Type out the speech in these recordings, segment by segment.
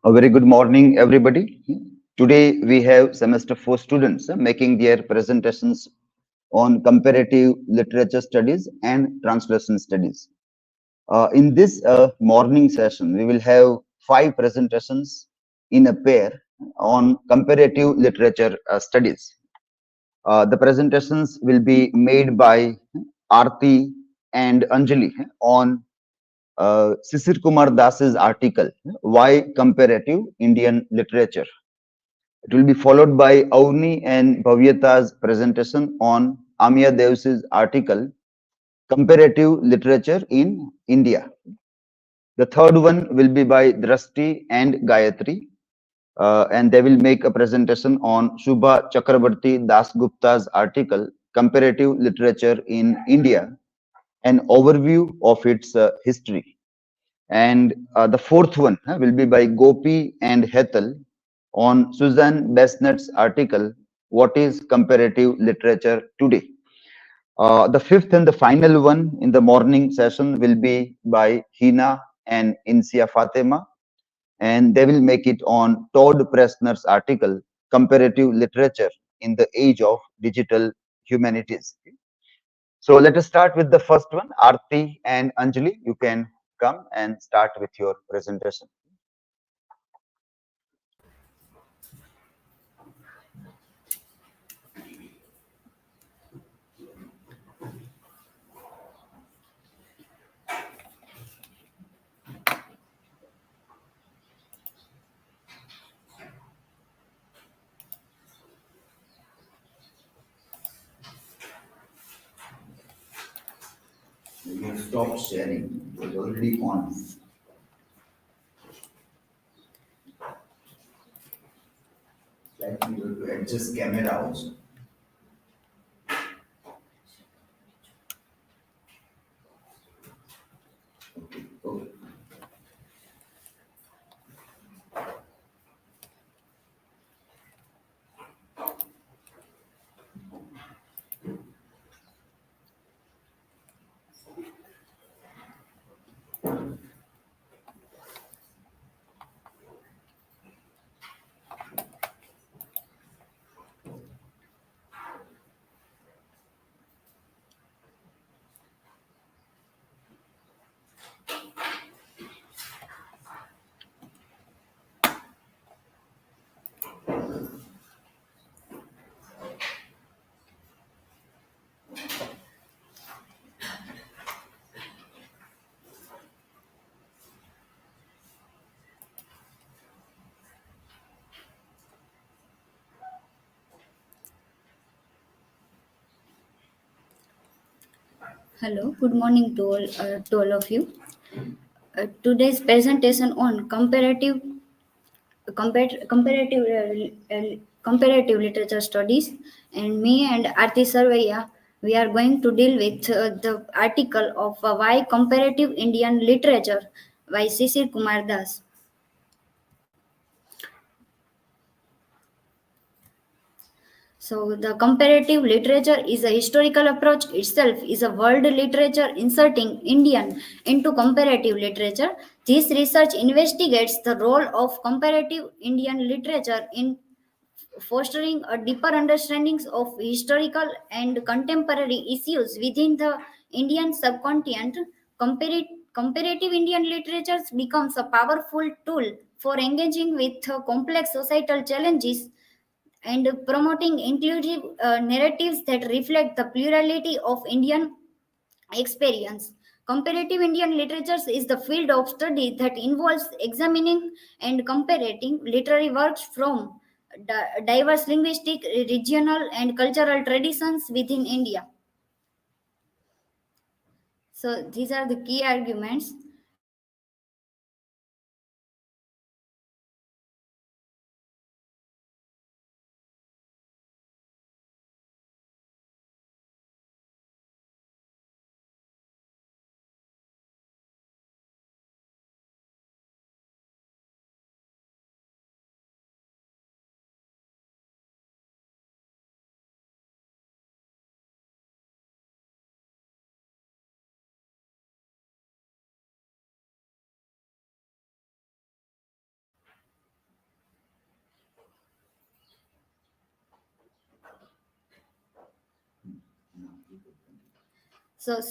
A very good morning, everybody. Today we have semester 4 students making their presentations on comparative literature studies and translation studies. In this morning session, we will have 5 presentations in a pair on comparative literature studies. The presentations will be made by Aarti and Anjali on Sisir Kumar Das's article, Why Comparative Indian Literature. It will be followed by Avani and Bhavyata's presentation on Amya Dev's article, Comparative Literature in India. The third one will be by Drashti and Gayatri, and they will make a presentation on Shubha Chakrabarti Das Gupta's article, Comparative Literature in India, an overview of its history. And the fourth one will be by Gopi and Hetal on Susan Besnet's article, What is Comparative Literature Today? The fifth and the final one in the morning session will be by Hina and Insiyafatema, and they will make it on Todd Presner's article, Comparative Literature in the Age of Digital Humanities. So let us start with the first one. Aarti and Anjali, you can come and start with your presentation. You have stopped sharing. It was already on. Like you have to adjust camera also. Okay. Hello, good morning to all of you. Today's presentation on comparative literature studies, and me and Aarti Sarvaiya, we are going to deal with the article of Why Comparative Indian Literature by Sisir Kumar Das. So, the comparative literature is a historical approach itself, is a world literature inserting Indian into comparative literature. This research investigates the role of comparative Indian literature in fostering a deeper understanding of historical and contemporary issues within the Indian subcontinent. Comparative Indian literature becomes a powerful tool for engaging with complex societal challenges and promoting inclusive narratives that reflect the plurality of Indian experience. Comparative Indian literature is the field of study that involves examining and comparing literary works from diverse linguistic, regional, and cultural traditions within India. So, these are the key arguments. So,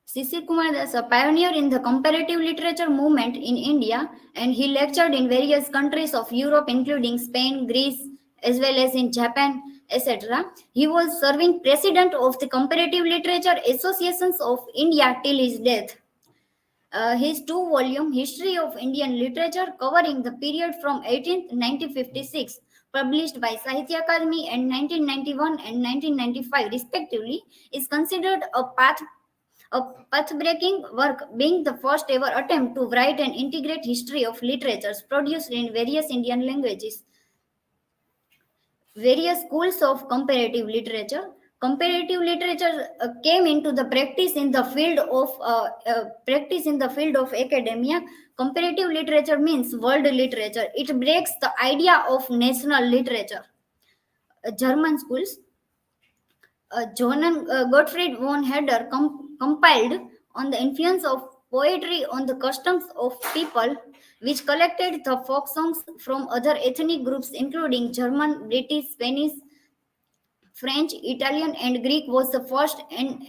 Sisir Kumar is a pioneer in the comparative literature movement in India, and he lectured in various countries of Europe, including Spain, Greece, as well as in Japan, etc. He was serving president of the Comparative Literature Associations of India till his death. His two-volume History of Indian Literature, covering the period from 18th 1956, published by Sahitya Akademi in 1991 and 1995 respectively, is considered a path-breaking work, being the first ever attempt to write and integrate history of literatures produced in various Indian languages. Various schools of comparative literature. Comparative literature came into the practice in the field of academia. Comparative literature means world literature. It breaks the idea of national literature. German schools. Johann Gottfried von Herder compiled on the influence of poetry on the customs of people, which collected the folk songs from other ethnic groups, including German, British, Spanish, French, Italian, and Greek, was the first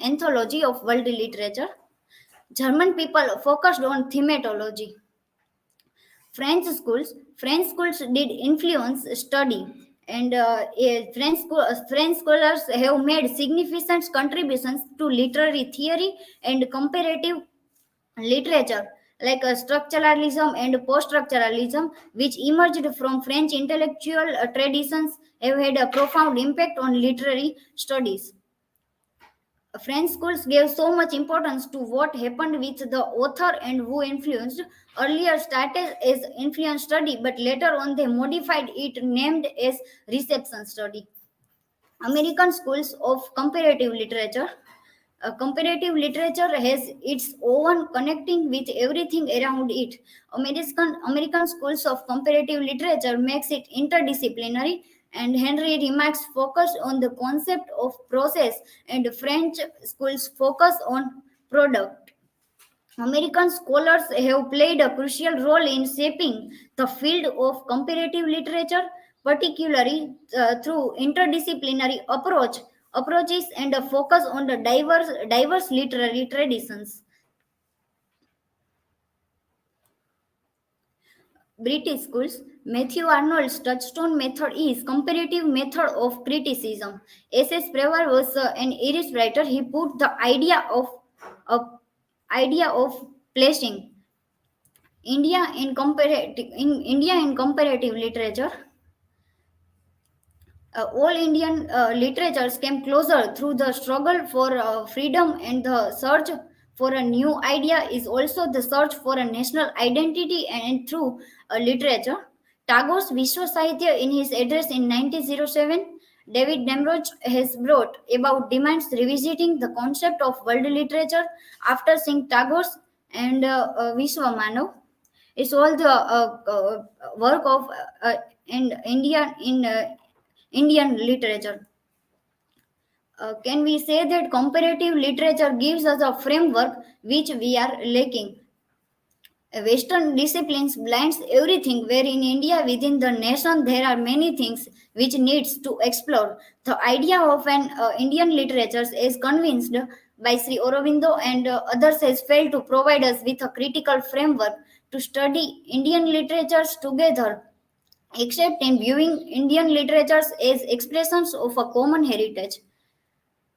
anthology of world literature. German people focused on thematology. French schools did influence study, and French scholars have made significant contributions to literary theory and comparative literature, like structuralism and post-structuralism, which emerged from French intellectual traditions, have had a profound impact on literary studies. French schools gave so much importance to what happened with the author and who influenced. Earlier started as influence study, but later on they modified it, named as reception study. American schools of comparative literature. Comparative literature has its own connecting with everything around it. American schools of comparative literature makes it interdisciplinary, and Henry remarks focus on the concept of process, and French schools focus on product. American scholars have played a crucial role in shaping the field of comparative literature, particularly through interdisciplinary approaches and a focus on the diverse literary traditions. British schools. Matthew Arnold's touchstone method is comparative method of criticism. S.S. Prever was an Irish writer. He put the uh, idea of placing India in comparative literature. All Indian literatures came closer through the struggle for freedom, and the search for a new idea is also the search for a national identity, and through literature. Tagore's Vishwa Sahitya, in his address in 1907, David Damrosch has brought about demands revisiting the concept of world literature after seeing Tagore's and Vishwa Manav. It's all the work of Indian literature. Can we say that comparative literature gives us a framework which we are lacking? Western disciplines blinds everything, where in India within the nation there are many things which needs to explore. The idea of an Indian literature is convinced by Sri Aurobindo and others has failed to provide us with a critical framework to study Indian literatures together, except in viewing Indian literatures as expressions of a common heritage.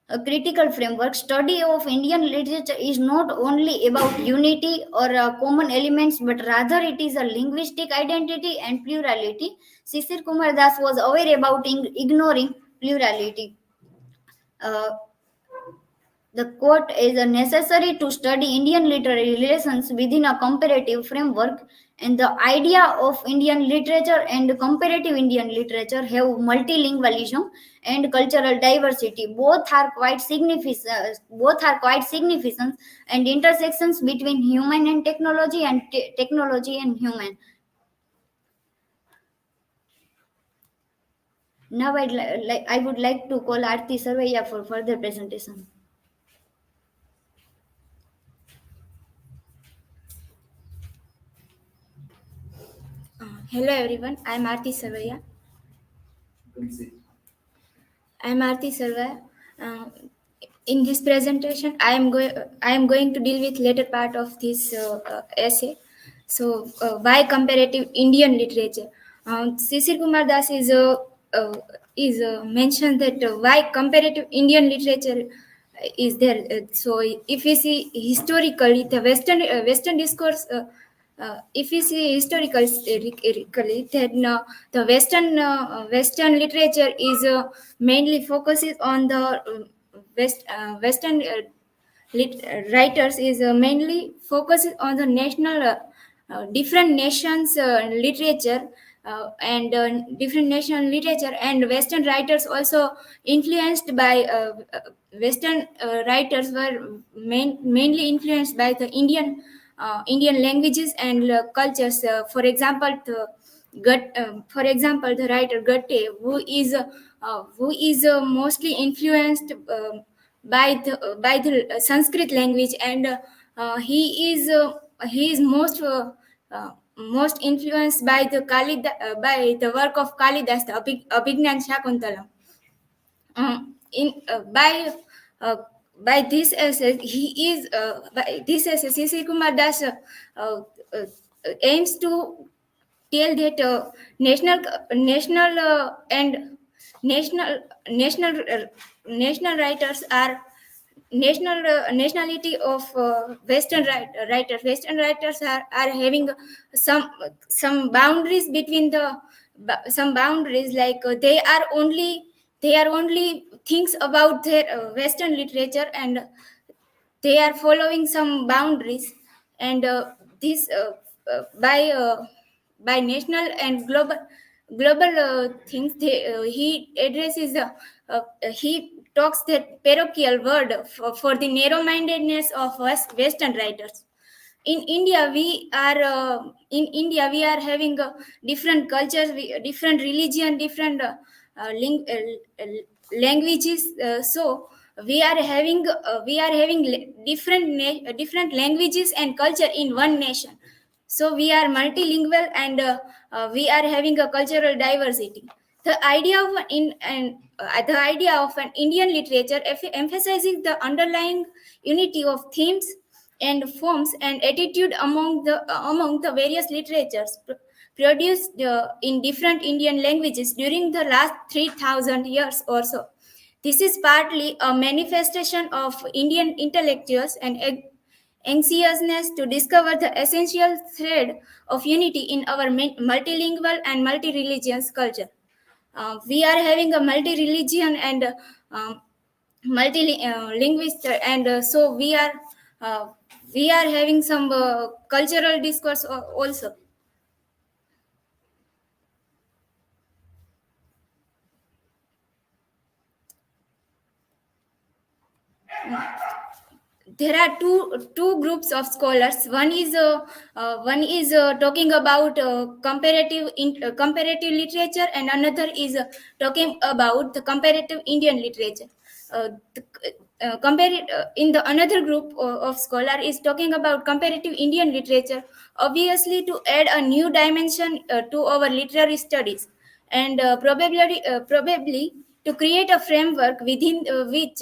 A critical framework study of Indian literature is not only about unity or common elements, but rather it is a linguistic identity and plurality. Sisir Kumar Das was aware about ignoring plurality. Uh, the quote is necessary to study Indian literary relations within a comparative framework, and the idea of Indian literature and comparative Indian literature have multilingualism and cultural diversity. Both are quite significant, and intersections between human and technology, and technology and human. Now I would like to call Aarti Sarvaiya for further presentation. Hello everyone, I am Aarti Sarvaiya. in this presentation, I am going to deal with later part of this essay. So, why comparative Indian literature? Sisir Kumar Das is mentioned that why comparative Indian literature is there. So, if we see historically, the Western discourse. If we see historically, then the Western literature is mainly focuses on the Western writers is mainly focuses on the national different nations literature and different national literature, and Western writers also influenced by Western writers were mainly influenced by the Indian languages and cultures. For example, the writer Gatte, who is mostly influenced by the Sanskrit language, and he is most influenced by by the work of Kalidas, the Abhignan Shakuntala. In uh, by this essay, he is by this essay, C.C. Kumar Das uh, uh, aims to tell that national and national national national writers are nationality of Western writers are having some boundaries between some boundaries, like they are only things about their Western literature, and they are following some boundaries, and this by national and global things, he addresses he talks that parochial word for the narrow-mindedness of Western writers. In India we are having different cultures, different religion, different languages. So we are having different languages and culture in one nation. So we are multilingual, and we are having a cultural diversity. The idea of an Indian literature emphasizes the underlying unity of themes and forms and attitude among the various literatures produced in different Indian languages during the last 3,000 years or so. This is partly a manifestation of Indian intellectuals and anxiousness to discover the essential thread of unity in our multilingual and multi-religious culture. We are having a multi-religion and um, multi-linguist, and so uh, we are having some cultural discourse also. There are two groups of scholars. One is talking about comparative literature, and another is talking about the comparative Indian literature. In the another group of scholar is talking about comparative Indian literature, obviously to add a new dimension to our literary studies, and probably to create a framework within which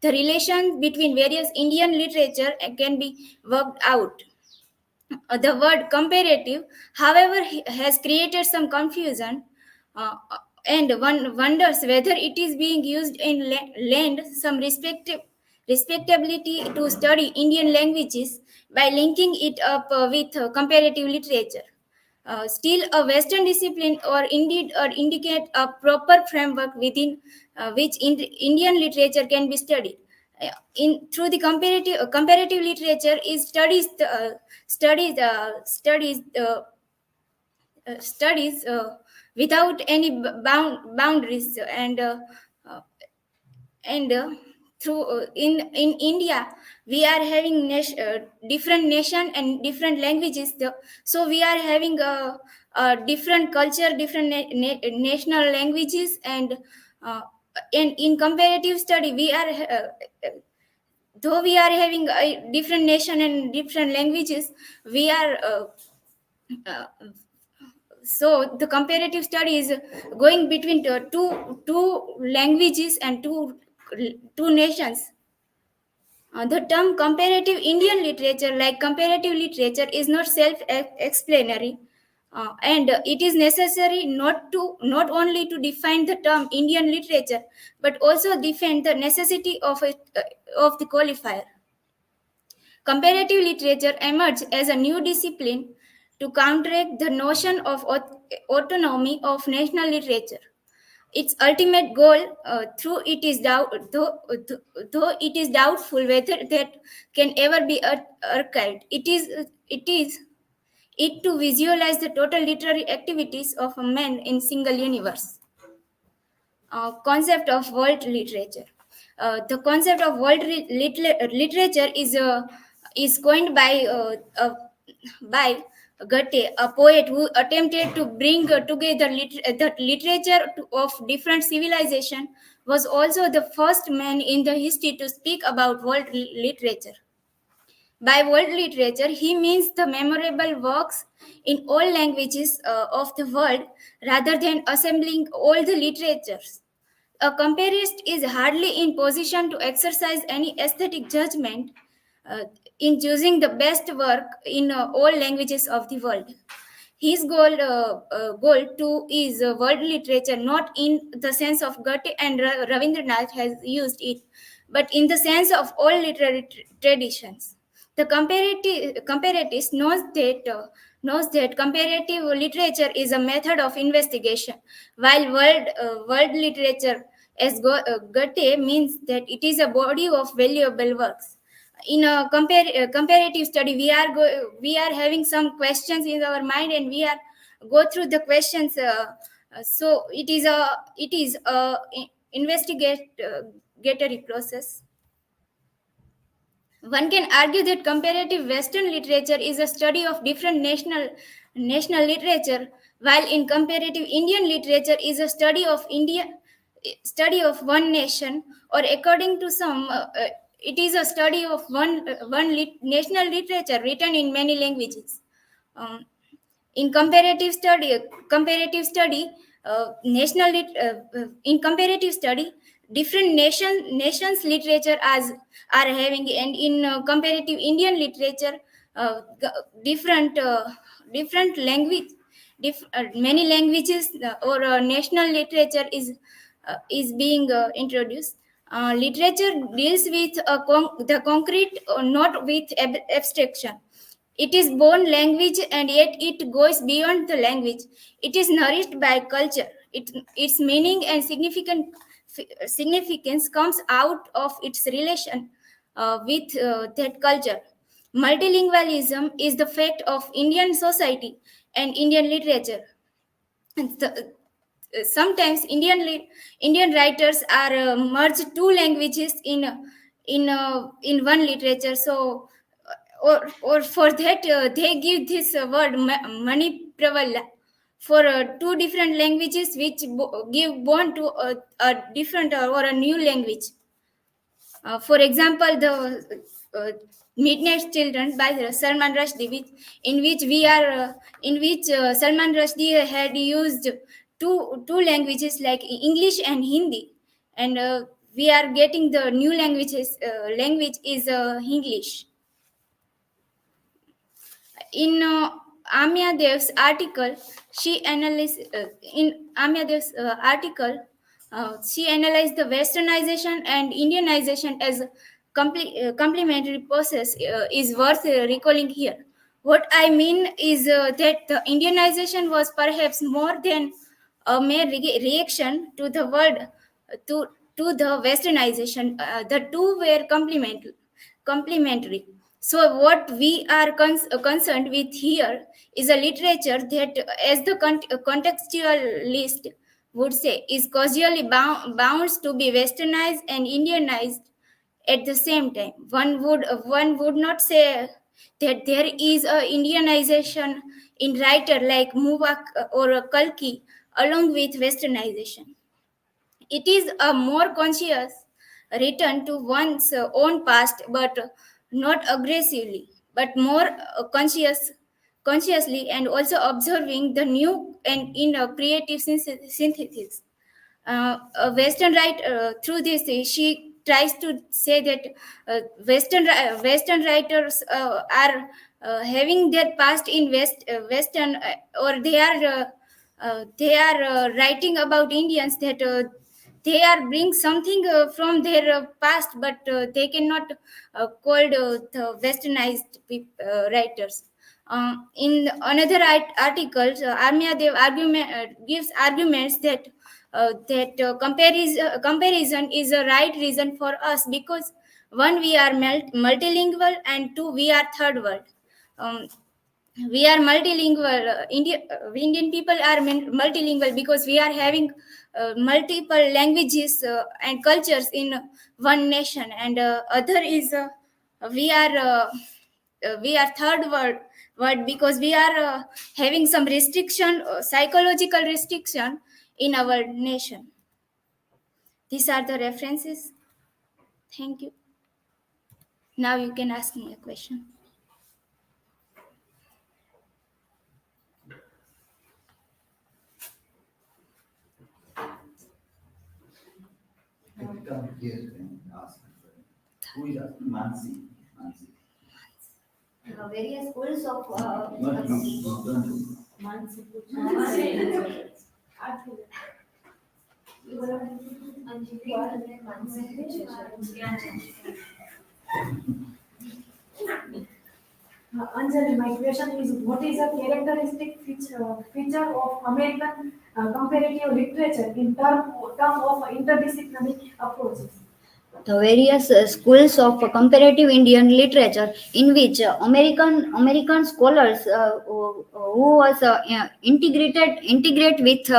the relation between various Indian literature can be worked out. The word comparative, however, has created some confusion, and one wonders whether it is being used in lend some respectability to study Indian languages by linking it up with comparative literature. Still, a Western discipline, or indeed, or indicate a proper framework within which Indian literature can be studied. In through the comparative literature is studies studies without any boundaries, uh, and through in India we are having different nation and different languages. So we are having a different culture, different national languages, uh, and in comparative study we are though we are having a different nation and different languages, we are uh, so the comparative study is going between two languages and two nations. The term comparative Indian literature, like comparative literature, is not self-explanatory, and it is necessary not only to define the term Indian literature, but also define the necessity of the qualifier. Comparative literature emerged as a new discipline to counteract the notion of autonomy of national literature. Its ultimate goal, though it is doubtful whether that can ever be archived, it to visualize the total literary activities of a man in single universe. Concept of world literature. The concept of literature is coined by Goethe, a poet who attempted to bring together the literature of different civilization, was also the first man in the history to speak about world literature. By world literature, he means the memorable works in all languages of the world rather than assembling all the literatures. A comparist is hardly in position to exercise any aesthetic judgment uh, in choosing the best work in all languages of the world. His goal too is world literature, not in the sense of Goethe and Ravindranath has used it, but in the sense of all literary traditions. The comparatist knows that comparative literature is a method of investigation, while world literature, as Goethe, means that it is a body of valuable works. In a comparative study, we are having some questions in our mind, and we are go through the questions. So it is a investigatory process. One can argue that comparative Western literature is a study of different national literature, while in comparative Indian literature is a study of one nation, or according to some, it is a study of national literature written in many languages. Um, in comparative study in comparative study, different nations literature as are having, and in comparative Indian literature, different different language many languages, or national literature is being introduced. Literature deals with the concrete, not with abstraction. It is born language, and yet it goes beyond the language. It is nourished by culture. Its meaning and significance comes out of its relation with that culture. Multilingualism is the fact of Indian society and Indian literature. And sometimes Indian writers are merged two languages in one literature. So, or for that, they give this word mani pravala for two different languages, which give born to a different or a new language. For example, the Midnight Children by Salman Rushdie, in which Salman Rushdie had used two languages like English and Hindi, and we are getting the new language is English. In Amya Dev's article, she analyzed the westernization and Indianization as a complementary process, is worth recalling here. What I mean is that the Indianization was perhaps more than a mere reaction to the word, to, to the westernization. The two were complementary. So, what we are concerned with here is a literature that, as the contextualist would say, is causally bound to be westernized and Indianized at the same time. One would not say that there is a Indianization in writer like Muvak or a Kalki along with westernization. It is a more conscious return to one's own past, but not aggressively, but more consciously, and also observing the new and in a creative synthesis. A Western writer, through this, tries to say that Western writers are having their past in Western, or they are writing about Indians, that they are bring something from their past, but they cannot called the westernized writers. In another articles, Armia Dev gives arguments that comparison is a right reason for us, because one, we are multilingual, and two, we are third world. Um, we are multilingual. Indian people are multilingual because we are having multiple languages and cultures in one nation, and other is we are we are third world because we are having some restriction, psychological restriction in our nation. These are the references. Thank you. Now you can ask me a question. Come here and ask. Who is asking? Mansi. Mansi. Various schools of Anjali, my question is, what is a characteristic feature of American comparative literature in term of interdisciplinary approaches? the various schools of comparative Indian literature, in which American scholars who was integrate with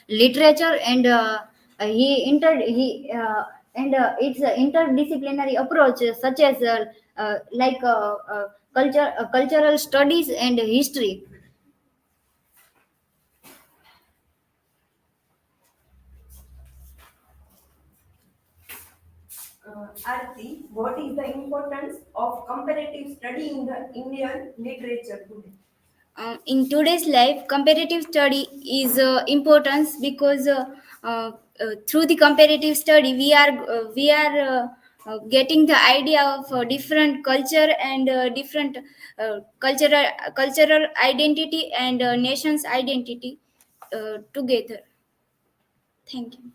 literature, and he and its interdisciplinary approach, such as cultural studies and history. Aarti, what is the importance of comparative study in the Indian literature today? In today's life, comparative study is importance, because through the comparative study we are getting the idea of different culture and different cultural identity and nation's identity together. Thank you.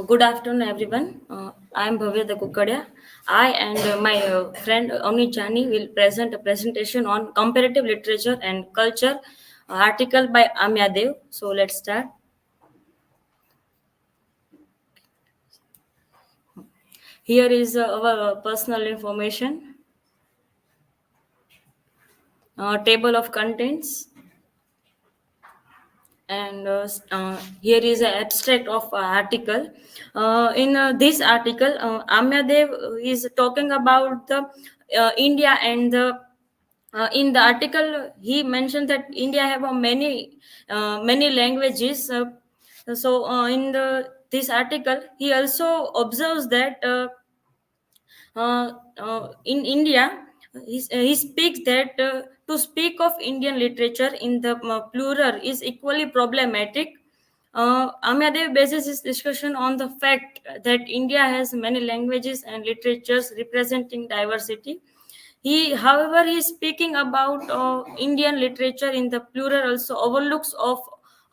Good afternoon, everyone. I am Bhavyata Kukadiya. I and my friend Jani will present a presentation on comparative literature and culture, article by Amya Dev. So let's start. Here is our personal information, table of contents, and here is an abstract of article. In this article, Amya Dev is talking about the India, and the in the article he mentioned that India have many languages. In this article he also observes that in India, he speaks that to speak of Indian literature in the plural is equally problematic. Amyadev bases his discussion on the fact that India has many languages and literatures representing diversity. However, he is speaking about Indian literature in the plural, also overlooks of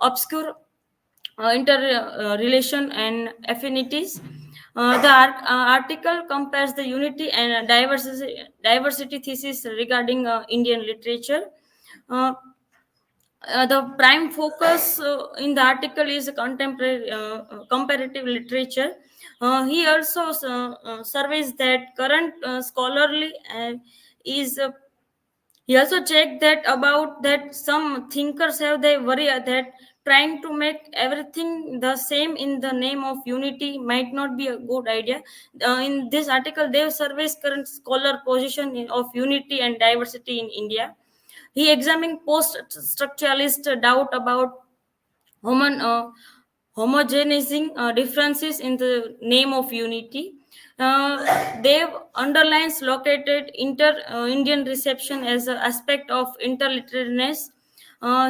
obscure interrelation and affinities. The article compares the unity and diversity thesis regarding Indian literature. Uh, the prime focus in the article is contemporary comparative literature. He also surveys that current scholarly is he also checked that about that some thinkers have they worry that trying to make everything the same in the name of unity might not be a good idea. In this article, they surveys current scholar position of unity and diversity in India. He examined post-structuralist doubt about homo- uh, homogenizing differences in the name of unity. They underlines located inter-Indian reception as an aspect of interliterateness.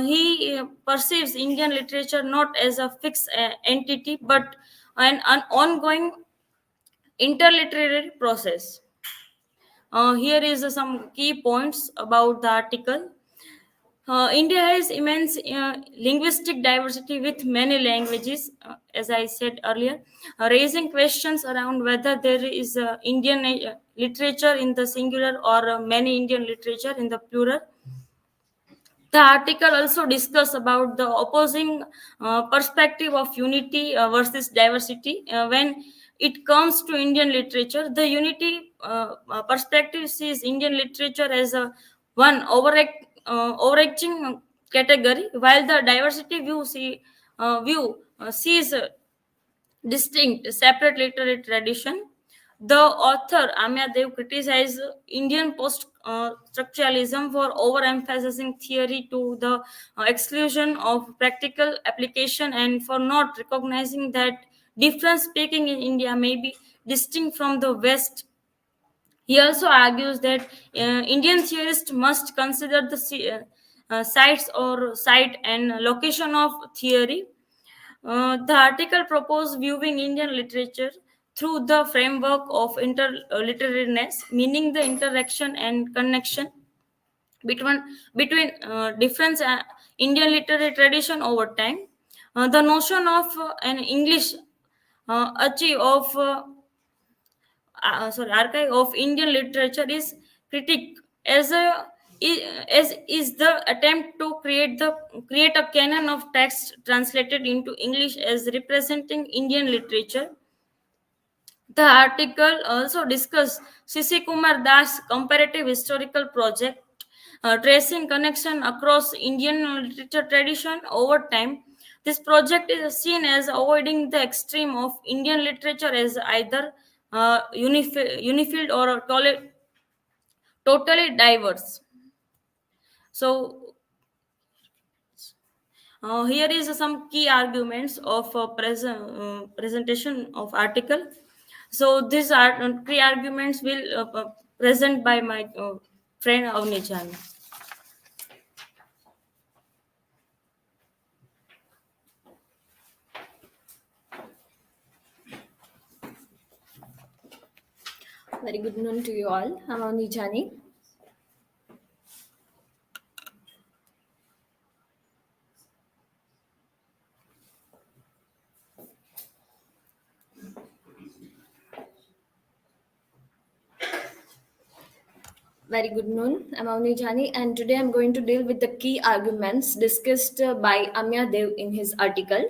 He perceives Indian literature not as a fixed entity but an ongoing interliterary process. Here is some key points about the article. India has immense linguistic diversity with many languages, as I said earlier, raising questions around whether there is Indian literature in the singular or many Indian literature in the plural. The article also discuss about the opposing perspective of unity versus diversity. When it comes to Indian literature, the unity perspective sees Indian literature as a one overarching category, while the diversity view sees distinct, separate literary tradition. The author Amya Dev criticized Indian post-structuralism for overemphasizing theory to the exclusion of practical application and for not recognizing that different speaking in India may be distinct from the West. He also argues that Indian theorists must consider the sites or site and location of theory. The article proposed viewing Indian literature through the framework of interliterariness, meaning the interaction and connection between different Indian literary tradition over time. The notion of an English archive of archive of Indian literature is critique as as is the attempt to create a canon of text translated into English as representing Indian literature. The article also discussed Sisi Kumar Das' comparative historical project, tracing connection across Indian literature tradition over time. This project is seen as avoiding the extreme of Indian literature as either unified or totally diverse. So here is some key arguments of presentation of article. So these are key arguments will present by my friend Avani Jani. Very good noon to you all. I'm Avani Jani. Very good noon. I'm Avani Jani, and today I'm going to deal with the key arguments discussed by Amya Dev in his article.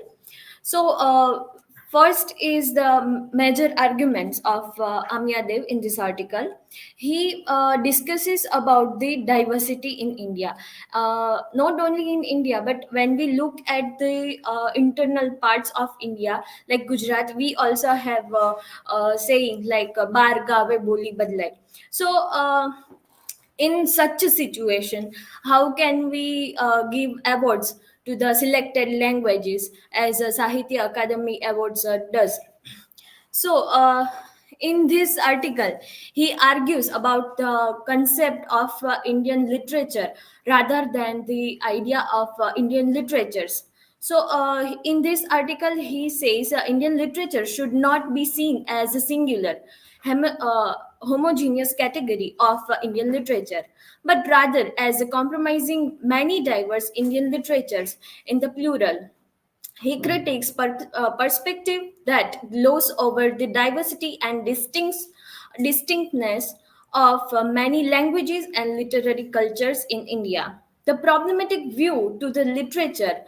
So, first is the major arguments of Amya Dev in this article. He discusses about the diversity in India, not only in India, but when we look at the internal parts of India, like Gujarat, we also have saying like "Bar gaave boli badlai." So. In such a situation, how can we give awards to the selected languages as a Sahitya Academy Awards does? So, in this article, he argues about the concept of Indian literature rather than the idea of Indian literatures. So, in this article, he says Indian literature should not be seen as a singular, homogeneous category of Indian literature, but rather as a comprising many diverse Indian literatures in the plural. He critiques perspective that glows over the diversity and distinctness of many languages and literary cultures in India. The problematic view to the literature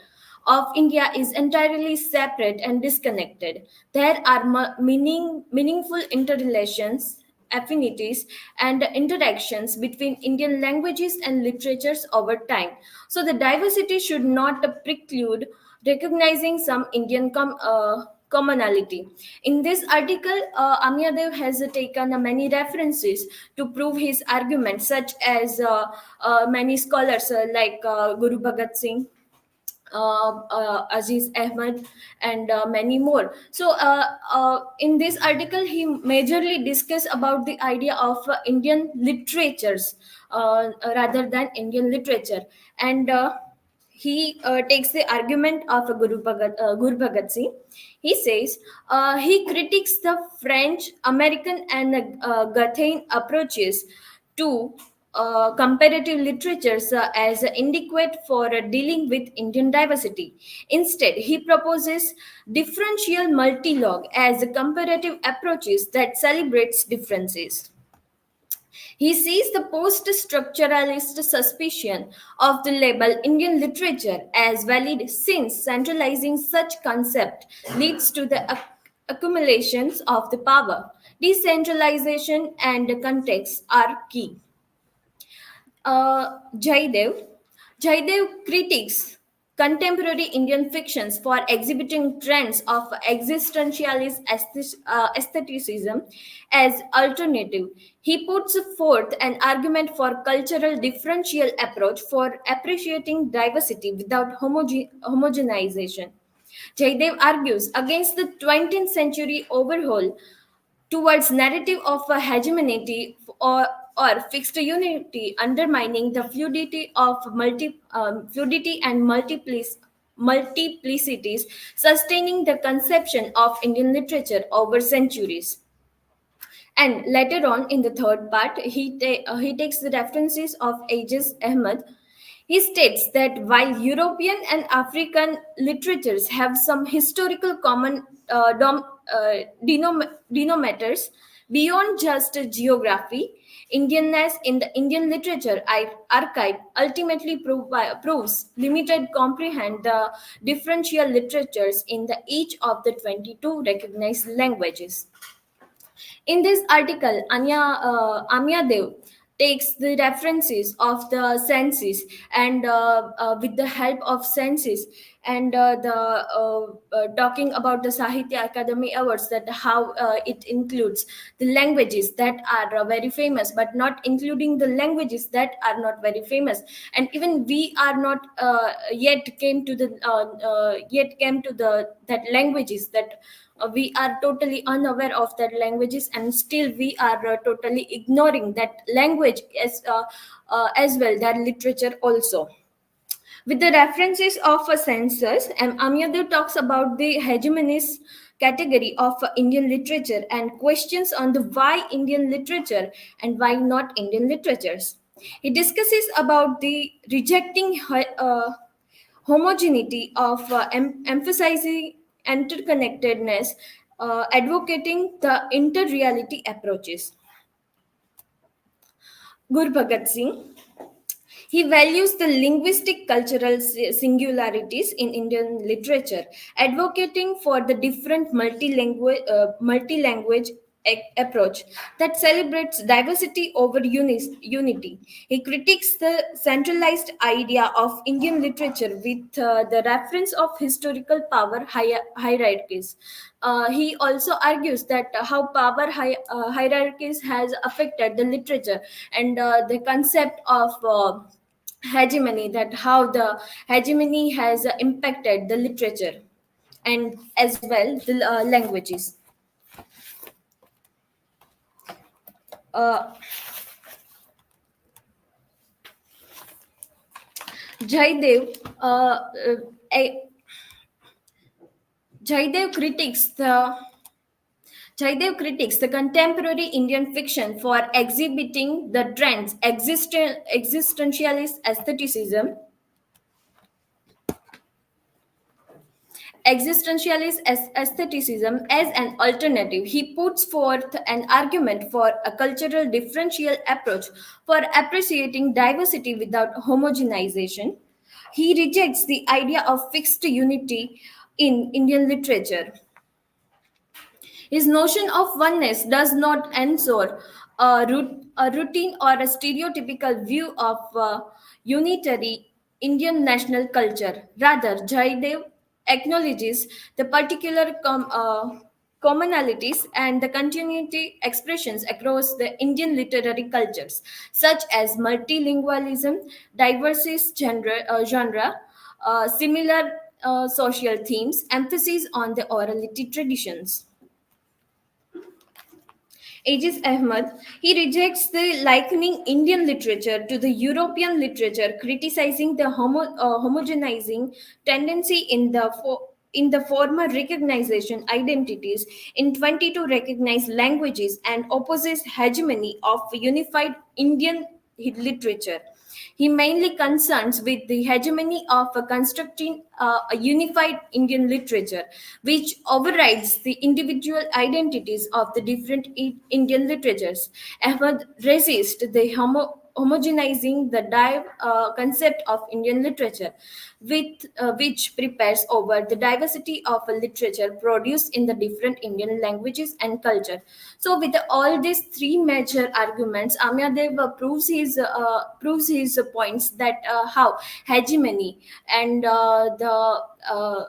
of India is entirely separate and disconnected. There are meaningful interrelations, affinities, and interactions between Indian languages and literatures over time. So the diversity should not preclude recognizing some Indian commonality. In this article, Amyadev has taken many references to prove his argument, such as many scholars like Guru Bhagat Singh, Aziz Ahmad, and many more. So, in this article, he majorly discuss about the idea of Indian literatures rather than Indian literature, and he takes the argument of Guru Bhagat Singh. He says he critiques the French, American, and Gathian approaches to comparative literatures as inadequate for dealing with Indian diversity. Instead, he proposes differential multilogue as comparative approaches that celebrates differences. He sees the post-structuralist suspicion of the label Indian literature as valid since centralizing such concept leads to the accumulations of the power. Decentralization and context are key. Jaidev. Jaidev critiques contemporary Indian fictions for exhibiting trends of existentialist aestheticism as alternative. He puts forth an argument for cultural differential approach for appreciating diversity without homogenization. Jaidev argues against the 20th century overhaul towards narrative of a hegemony or fixed unity, undermining the fluidity of fluidity and multiplicities, sustaining the conception of Indian literature over centuries. And later on in the third part, he takes the references of Aziz Ahmad. He states that while European and African literatures have some historical common denominators beyond just geography, Indianness in the Indian literature archive ultimately proves limited comprehend the differential literatures in the each of the 22 recognized languages. In this article, Amya Dev takes the references of the census and with the help of census and the talking about the Sahitya Academy Awards, that how it includes the languages that are very famous but not including the languages that are not very famous, and even we are not yet came to the that languages that we are totally unaware of that languages, and still we are totally ignoring that language as well, that literature also. With the references of a census, Amyadev talks about the hegemonist category of Indian literature and questions on the why Indian literature and why not Indian literatures. He discusses about the rejecting homogeneity of emphasizing interconnectedness, advocating the interreality approaches. Guru Bhagat Singh. He values the linguistic cultural singularities in Indian literature, advocating for the different multi-language approach that celebrates diversity over unity. He critiques the centralized idea of Indian literature with the reference of historical power hierarchies. He also argues that how power hierarchies has affected the literature, and the concept of hegemony, that how the hegemony has impacted the literature and as well the languages. uh, Jaidev Jaidev critiques the contemporary Indian fiction for exhibiting the trends existentialist aestheticism as an alternative. He puts forth an argument for a cultural differential approach for appreciating diversity without homogenization. He rejects the idea of fixed unity in Indian literature. His notion of oneness does not ensure a routine or a stereotypical view of unitary Indian national culture. Rather, Jaidev acknowledges the particular commonalities and the continuity expressions across the Indian literary cultures, such as multilingualism, diverse genre, similar social themes, emphasis on the orality traditions. Aziz Ahmad, he rejects the likening Indian literature to the European literature, criticizing the homogenizing tendency in the former recognition identities in 22 recognized languages and opposes hegemony of unified Indian literature. He mainly concerns with the hegemony of a constructing a unified Indian literature, which overrides the individual identities of the different Indian literatures. Ahmad resists the homogenizing the concept of Indian literature, which prepares over the diversity of a literature produced in the different Indian languages and culture. So, with all these three major arguments, Amyadev proves his points that how hegemony and the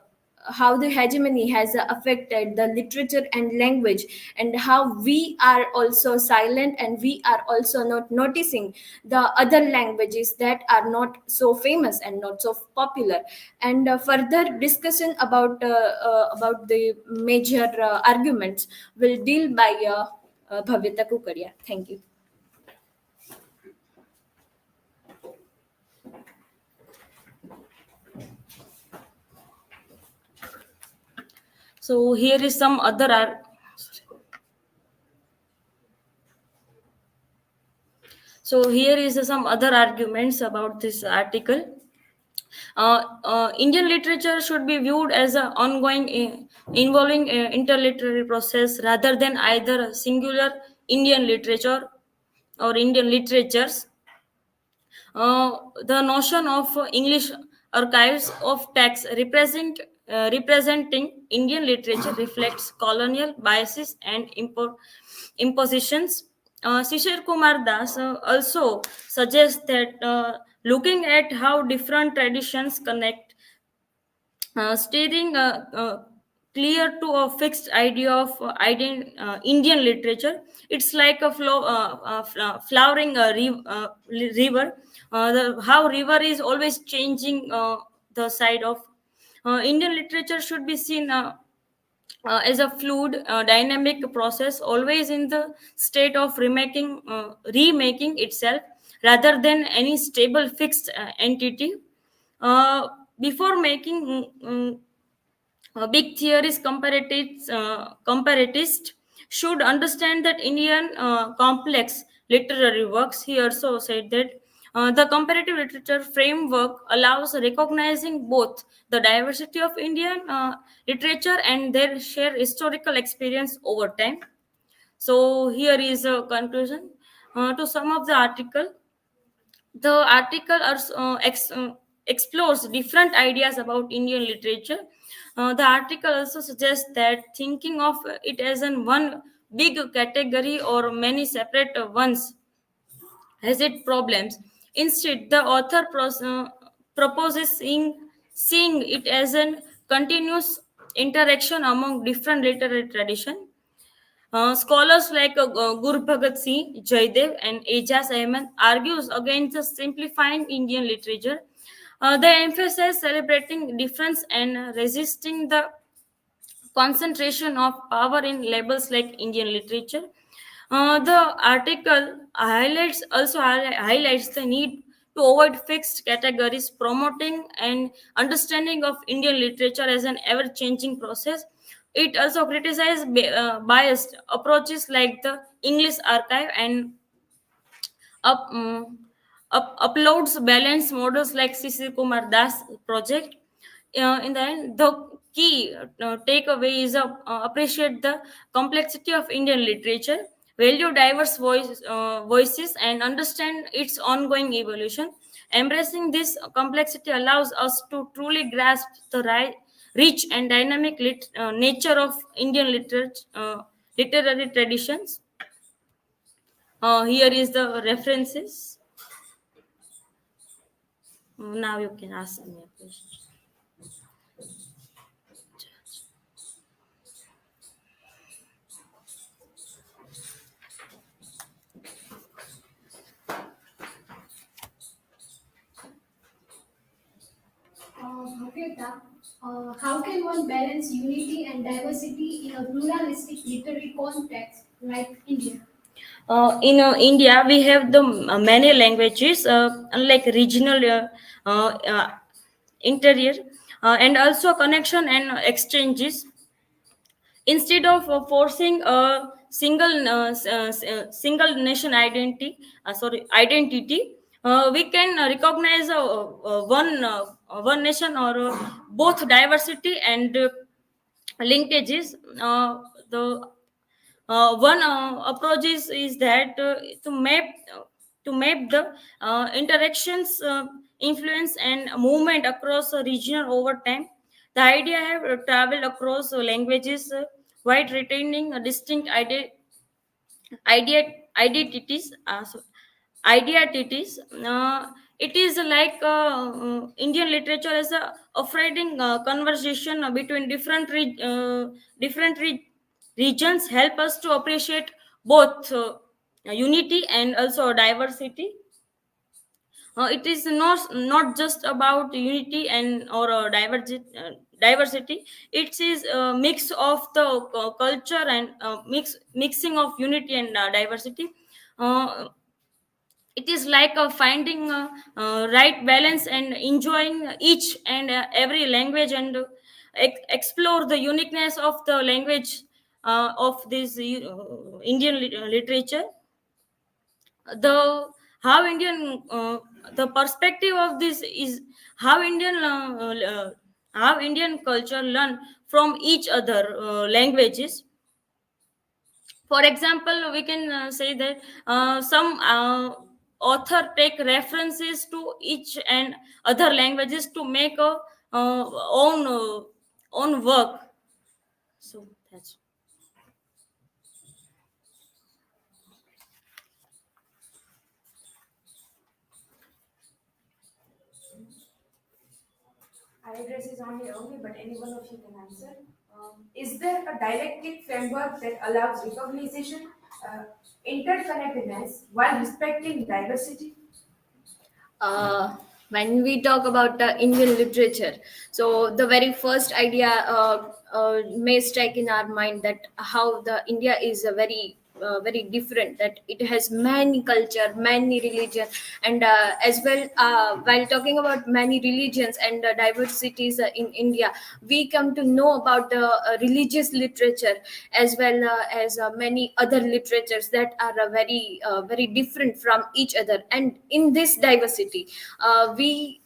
how the hegemony has affected the literature and language, and how we are also silent and we are also not noticing the other languages that are not so famous and not so popular. And further discussion about the major arguments will deal by Bhavyata Kukadiya. Thank you. So here is some other some other arguments about this article. Indian literature should be viewed as an ongoing, involving interliterary process rather than either a singular Indian literature or Indian literatures. The notion of English archives of texts representing Indian literature reflects colonial biases and impositions. Shishir Kumar Das also suggests that looking at how different traditions connect, steering clear to a fixed idea of Indian literature. It's like a flowering river. How river is always changing the side of Indian literature should be seen as a fluid, dynamic process, always in the state of remaking itself, rather than any stable, fixed entity. Before making big theories, comparatists should understand that Indian complex literary works. He also said that the comparative literature framework allows recognizing both the diversity of Indian literature and their shared historical experience over time. So here is a conclusion to some of the article. The article explores different ideas about Indian literature. The article also suggests that thinking of it as in one big category or many separate ones has its problems. Instead, the author proposes seeing it as a continuous interaction among different literary traditions. Scholars like Guru Bhagat Singh, Jaidev, and Ejaz Ahmed argues against the simplifying Indian literature. They emphasize celebrating difference and resisting the concentration of power in labels like Indian literature. The article highlights the need to avoid fixed categories, promoting an understanding of Indian literature as an ever changing process. It also criticized biased approaches like the English archive and up, uploads balance models like CC Kumar Das project. In the end, the key takeaway is appreciate the complexity of Indian literature, value diverse voices, and understand its ongoing evolution. Embracing this complexity allows us to truly grasp the rich and dynamic nature of Indian literary traditions. Here is the references. Now you can ask me a question. Bhavyata, how can one balance unity and diversity in a pluralistic literary context like India? In India, we have the many languages, unlike regional interior, and also connection and exchanges. Instead of forcing a single nation identity, we can recognize one nation or both diversity and linkages. The one approach is that to map the interactions, influence and movement across a region over time. The idea have traveled across languages while retaining a distinct idea identities. Identities. It is like Indian literature as a offering conversation between different regions, help us to appreciate both unity and also diversity. It is not just about unity and or diversity. It is a mix of the culture and mixing of unity and diversity. uh, it is like finding right balance and enjoying each and every language, and explore the uniqueness of the language of this Indian literature. The how Indian the perspective of this is how how Indian culture learn from each other languages. For example, we can say that some author take references to each and other languages to make a own work. So that's. I address is only, but any one of you can answer. Is there a dialectic framework that allows recognition, uh, interconnectedness while respecting diversity? uh, when we talk about Indian literature, so the very first idea may strike in our mind that how the India is a very different, that it has many culture, many religion, and as well, while talking about many religions and diversities in India, we come to know about the religious literature as well as many other literatures that are very different from each other. And in this diversity, we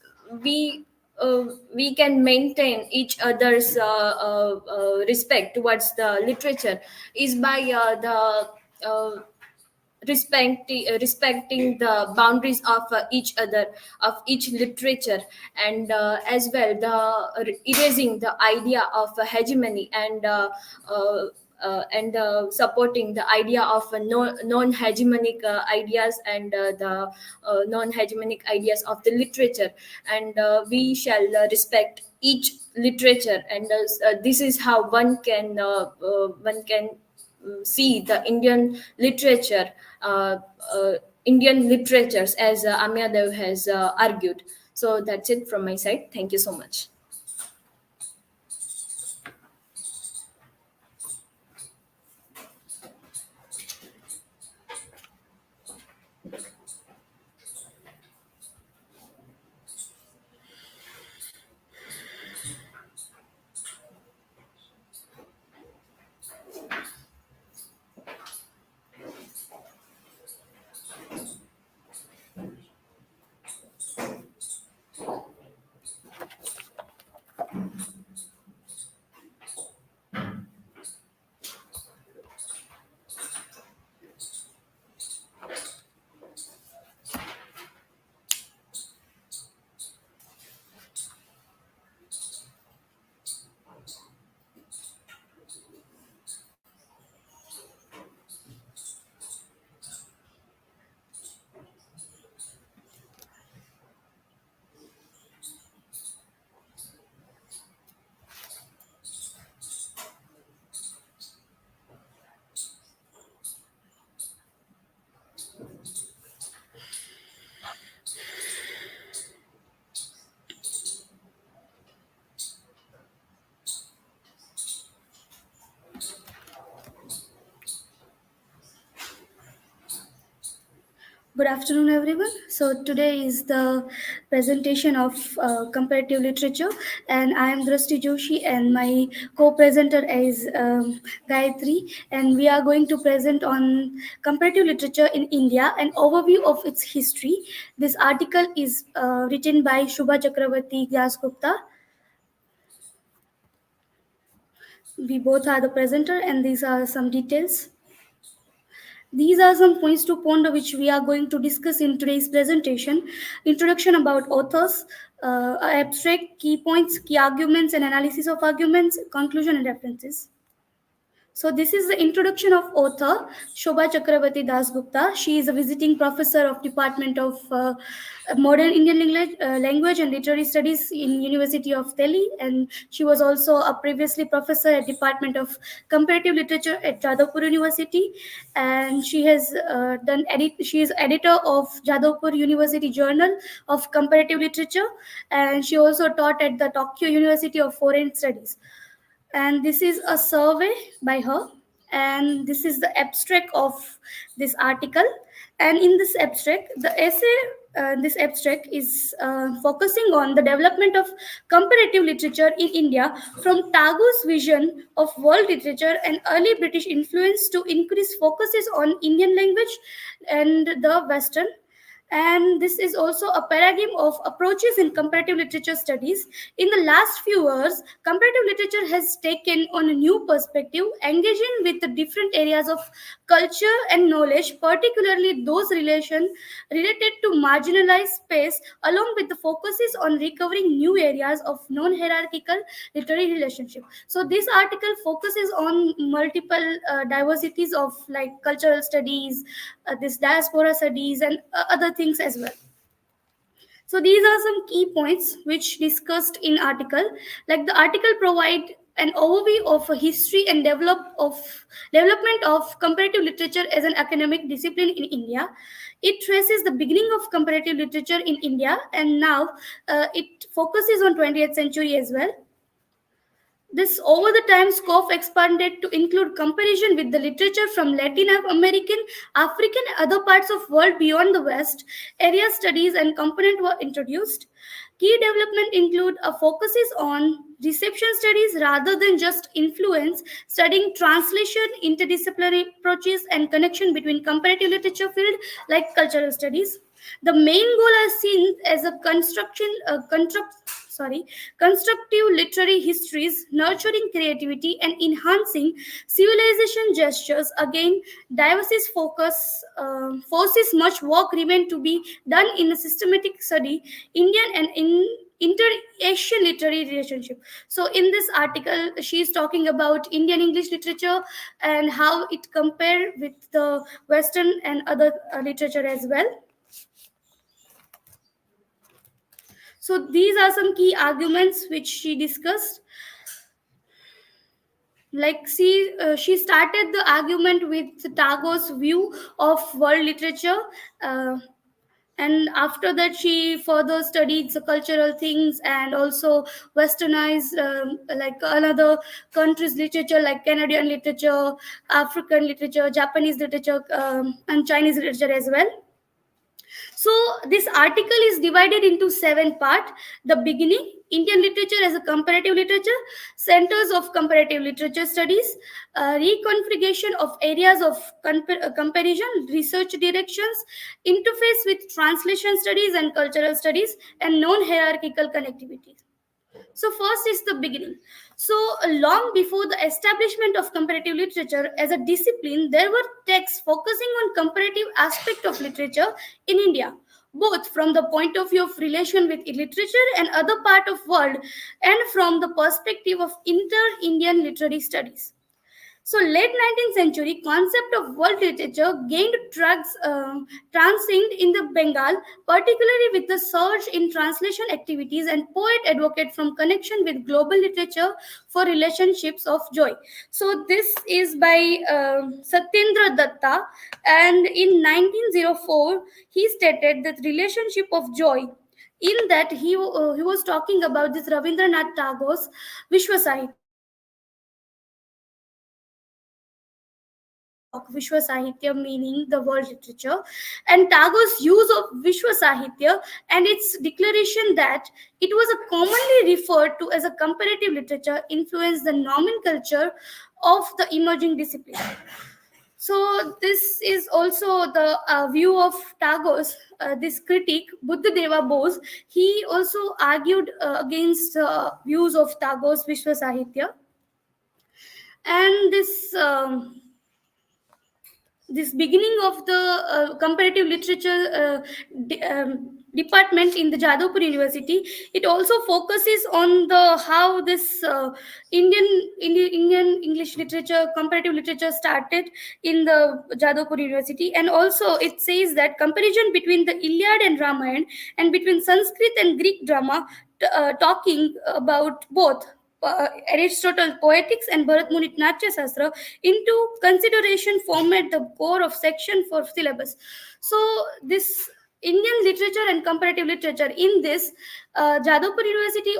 we can maintain each other's respect towards the literature is by the respecting the boundaries of each other, of each literature, and as well the erasing the idea of hegemony and supporting the idea of non-hegemonic ideas and the non-hegemonic ideas of the literature. And we shall respect each literature, and this is how one can see the uh, uh, Indian literatures, as Amya Dev has argued. So that's it from my side. Thank you so much. Good afternoon, everyone. So today is the presentation of comparative literature, and I am Drashti Joshi, and my co-presenter is Gayatri, and we are going to present on comparative literature in India, an overview of its history. This article is written by Shubha Chakravarti Dasgupta. We both are the presenter, and these are some details. These are some points to ponder which we are going to discuss in today's presentation. Introduction about authors, abstract, key points, key arguments and analysis of arguments, conclusion and references. So this is the introduction of author Shobha Chakravarti Dasgupta. She is a visiting professor of Department of Modern Indian Language and Literary Studies in University of Delhi, and she was also a previously professor at Department of Comparative Literature at Jadavpur University, and she has She is editor of Jadavpur University Journal of Comparative Literature, and she also taught at the Tokyo University of Foreign Studies. And this is a survey by her, and this is the abstract of this article. And in this abstract, the essay, this abstract is focusing on the development of comparative literature in India from Tagore's vision of world literature and early British influence to increase focuses on Indian language and the Western. And this is also a paradigm of approaches in comparative literature studies. In the last few years, comparative literature has taken on a new perspective, engaging with the different areas of culture and knowledge, particularly those related to marginalized space, along with the focuses on recovering new areas of non-hierarchical literary relationship. So this article focuses on multiple diversities of like cultural studies, this diaspora studies and other things as well. So these are some key points which discussed in article. Like the article provide an overview of a history and development of comparative literature as an academic discipline in India. It traces the beginning of comparative literature in India, and now it focuses on 20th century as well. This over the time scope expanded to include comparison with the literature from Latin American, African, and other parts of world beyond the West. Area studies and component were introduced. Key development include a focuses on reception studies rather than just influence, studying translation, interdisciplinary approaches, and connection between comparative literature field like cultural studies. The main goal is seen as a constructive literary histories, nurturing creativity and enhancing civilization gestures. Again, diversity forces much work remain to be done in a systematic study Indian and in inter-Asian literary relationship. So in this article, she is talking about Indian English literature and how it compare with the Western and other literature as well. So these are some key arguments which she discussed. Like she started the argument with Tagore's view of world literature, and after that she further studied the cultural things and also westernized like another countries literature like Canadian literature, African literature, Japanese literature, and Chinese literature as well. So this article is divided into 7 parts. The beginning, Indian literature as a comparative literature, centers of comparative literature studies, reconfiguration of areas of comparison, research directions, interface with translation studies and cultural studies, and non-hierarchical connectivity. So first is the beginning. So long before the establishment of comparative literature as a discipline, there were texts focusing on comparative aspect of literature in India, both from the point of view of relation with literature and other part of world, and from the perspective of inter-Indian literary studies. So late 19th century concept of world literature gained transcend in the Bengal, particularly with the surge in translation activities and poet advocate from connection with global literature for relationships of joy. So this is by Satyendra Datta, and in 1904 he stated that relationship of joy. In that he was talking about this Rabindranath Tagore's Vishwa Sahitya. talk Vishwa Sahitya, meaning the world literature, and Tagore's use of Vishwa Sahitya and its declaration that it was a commonly referred to as a comparative literature influenced the nomenclature of the emerging discipline. So this is also the view of Tagore's. This critic, Buddhadeva Bose, he also argued against views of Tagore's Vishwa Sahitya. And this beginning of the comparative literature department in the Jadavpur University, it also focuses on the how this Indian English literature, comparative literature started in the Jadavpur University, and also it says that comparison between the Iliad and Ramayana and between Sanskrit and Greek drama, talking about both Aristotle Poetics and Bharat Munit Natya Sastra into consideration format the core of section for syllabus. So this Indian literature and comparative literature in this Jadavpur University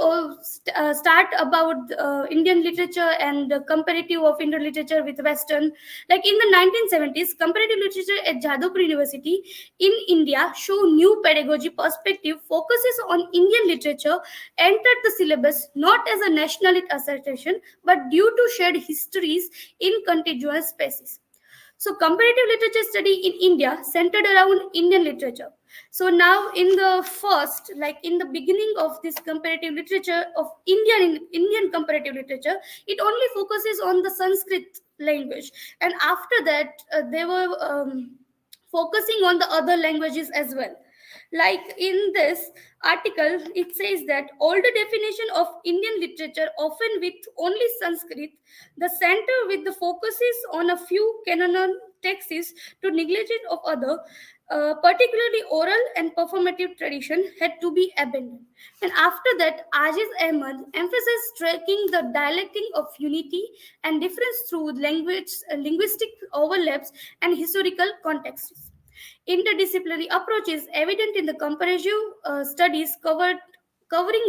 start about Indian literature and comparative of Indian literature with Western. Like in the 1970s, comparative literature at Jadavpur University in India show new pedagogy perspective focuses on Indian literature entered the syllabus not as a nationalist assertion but due to shared histories in contiguous spaces. So comparative literature study in India centered around Indian literature. So now in the first, like in the beginning of this comparative literature of Indian comparative literature, it only focuses on the Sanskrit language, and after that they were focusing on the other languages as well. Like in this article, it says that older definition of Indian literature, often with only Sanskrit, the center with the focuses on a few canon texts to negligence of other, particularly oral and performative tradition, had to be abandoned. And after that, Aziz Ahmad emphasized striking the dialectic of unity and difference through linguistic overlaps and historical contexts. Interdisciplinary approach is evident in the comparative studies covering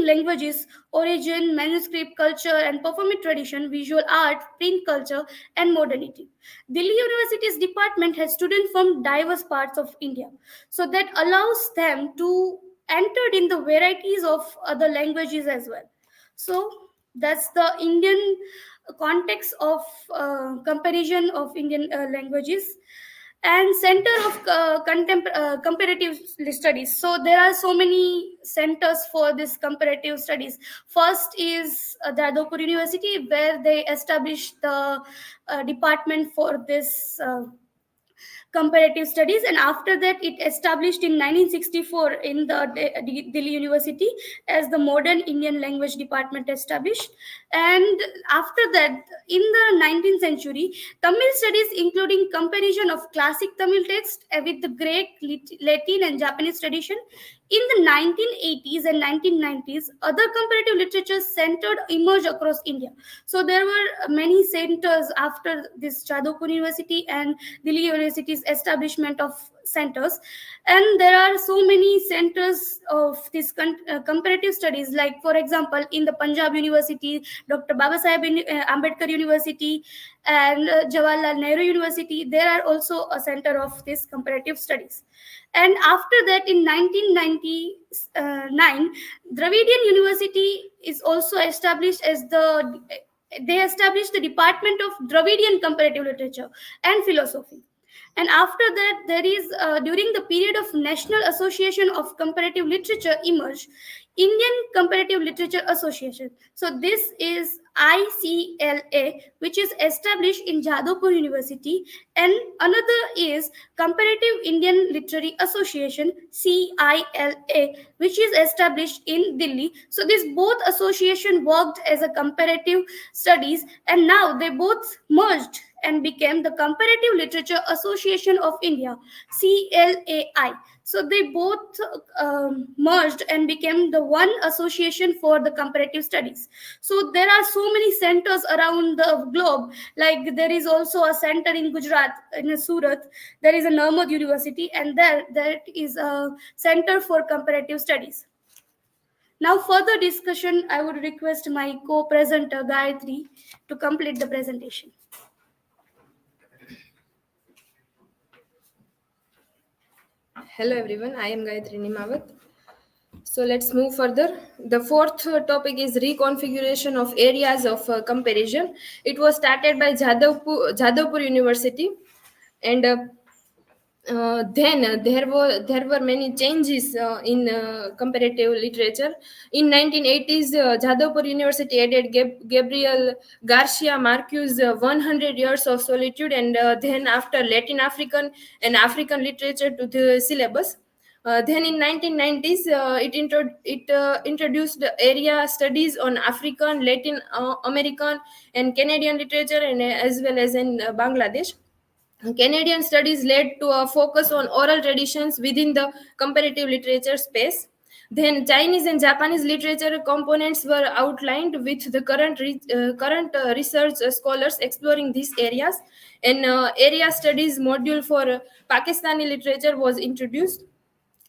languages, origin, manuscript, culture, and performing tradition, visual art, print culture, and modernity. Delhi University's department has students from diverse parts of India, so that allows them to enter in the varieties of other languages as well. So that's the Indian context of comparison of Indian languages and center of comparative studies. So there are so many centers for this comparative studies. First is Jadavpur University, where they established the department for this comparative studies, and after that it established in 1964 in the Delhi University as the modern Indian language department established. And after that, in the 19th century, Tamil studies including comparison of classic Tamil text with the Greek, Latin and Japanese tradition. In the 1980s and 1990s, other comparative literature centered emerged across India. So there were many centers after this Jadavpur University and Delhi University's establishment of centers, and there are so many centers of this comparative studies. Like for example, in the Punjab University, Dr. Babasaheb Ambedkar University, and Jawaharlal Nehru University, there are also a center of this comparative studies. And after that, in 1999, Dravidian University is also established as they established the Department of Dravidian Comparative Literature and Philosophy. And after that, there is during the period of National Association of Comparative Literature emerged Indian Comparative Literature Association. So this is ICLA, which is established in Jadavpur University, and another is Comparative Indian Literary Association, CILA, which is established in Delhi. So these both association worked as a comparative studies, and now they both merged and became the Comparative Literature Association of India, CLAI. So they both merged and became the one association for the comparative studies. So there are so many centers around the globe. Like there is also a center in Gujarat, in Surat. There is a Nirmad University, and there is a center for comparative studies. Now, further discussion, I would request my co-presenter Gayatri to complete the presentation. Hello everyone, I am Gayatri Nimavat. So let's move further. The fourth topic is reconfiguration of areas of comparison. It was started by Jadavpur University, and then there were many changes in comparative literature. In 1980s, Jadavpur University added Gabriel Garcia Marquez' 100 Years of Solitude, and then after Latin African and African literature to the syllabus. Then in 1990s, it introduced area studies on African, Latin American, and Canadian literature, and as well as in Bangladesh. Canadian studies led to a focus on oral traditions within the comparative literature space. Then Chinese and Japanese literature components were outlined with the current research scholars exploring these areas. An area studies module for Pakistani literature was introduced.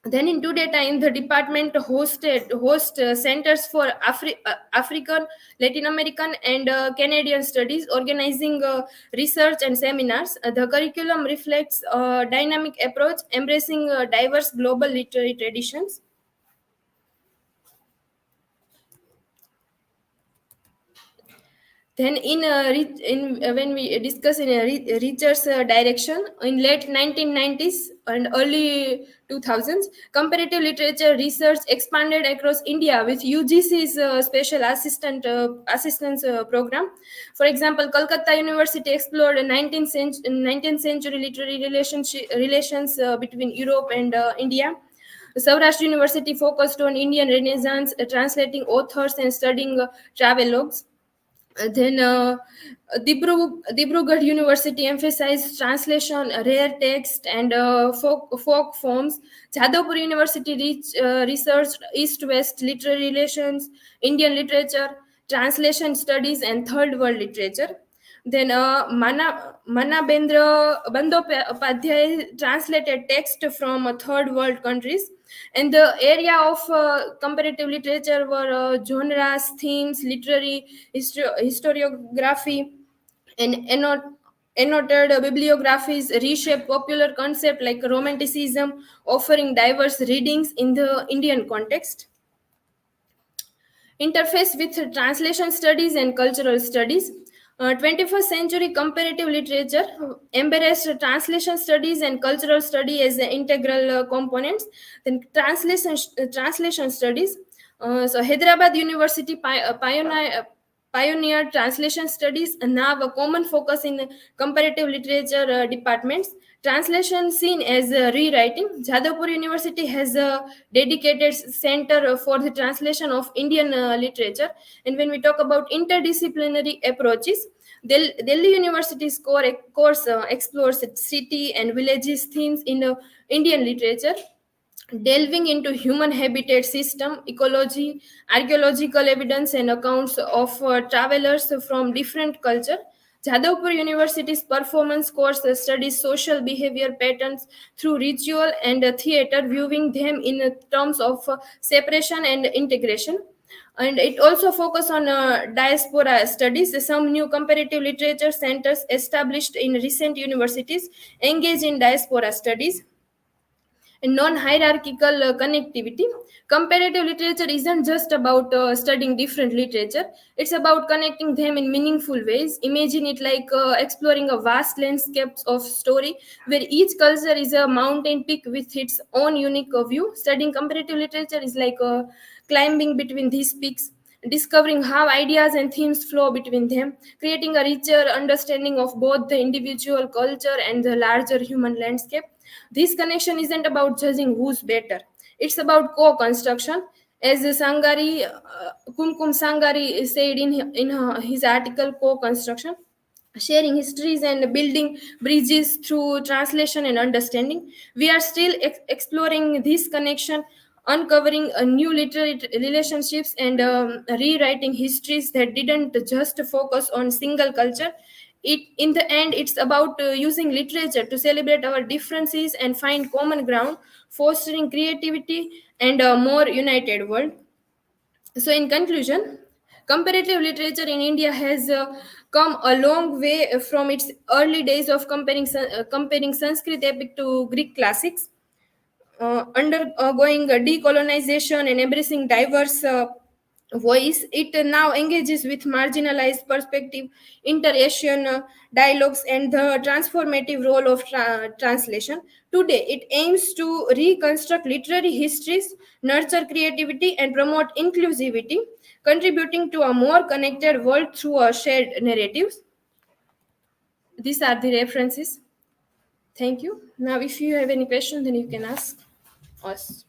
Then in today time, the department host centers for African, Latin American, and Canadian studies, organizing research and seminars. The curriculum reflects a dynamic approach, embracing diverse global literary traditions. Then, when we discuss in a research direction, in late 1990s and early 2000s, comparative literature research expanded across India with UGC's special assistance program. For example, Kolkata University explored 19th century literary relations between Europe and India. Saurashtra University focused on Indian Renaissance, translating authors and studying travelogues. Then Dibrugarh University emphasized translation, rare text, and folk forms. Jadavpur University researched East-West literary relations, Indian literature, translation studies, and Third World literature. Then Manabendra Bandyopadhyay translated text from third world countries. And the area of comparative literature were genres, themes, literary historiography, and annotated bibliographies reshape popular concept like romanticism, offering diverse readings in the Indian context. Interface with translation studies and cultural studies. 21st century comparative literature embraced translation studies and cultural study as the integral components. Then translation studies. So Hyderabad University pioneered translation studies, and now a common focus in comparative literature departments. Translation seen as rewriting. Jadavpur University has a dedicated center for the translation of Indian literature. And when we talk about interdisciplinary approaches, Delhi University's course explores city and villages themes in Indian literature, delving into human habitat system, ecology, archaeological evidence, and accounts of travelers from different culture. Jadavpur University's performance course studies social behavior patterns through ritual and theater, viewing them in terms of separation and integration. And it also focuses on diaspora studies. Some new comparative literature centers established in recent universities engage in diaspora studies and non-hierarchical connectivity. Comparative literature isn't just about studying different literature, it's about connecting them in meaningful ways. Imagine it like exploring a vast landscape of story where each culture is a mountain peak with its own unique view. Studying comparative literature is like climbing between these peaks, discovering how ideas and themes flow between them, creating a richer understanding of both the individual culture and the larger human landscape. This connection isn't about judging who's better, it's about co construction. As Kumkum Sangari said in his article, co construction, sharing histories and building bridges through translation and understanding. We are still exploring this connection, uncovering new literary relationships, and rewriting histories that didn't just focus on single culture. In the end, it's about using literature to celebrate our differences and find common ground, fostering creativity and a more united world. So, in conclusion, comparative literature in India has come a long way from its early days of comparing Sanskrit epic to Greek classics. undergoing decolonization and embracing diverse voice. It now engages with marginalized perspective, inter-Asian dialogues, and the transformative role of translation. Today, it aims to reconstruct literary histories, nurture creativity, and promote inclusivity, contributing to a more connected world through a shared narratives. These are the references. Thank you. Now, if you have any question, then you can ask us.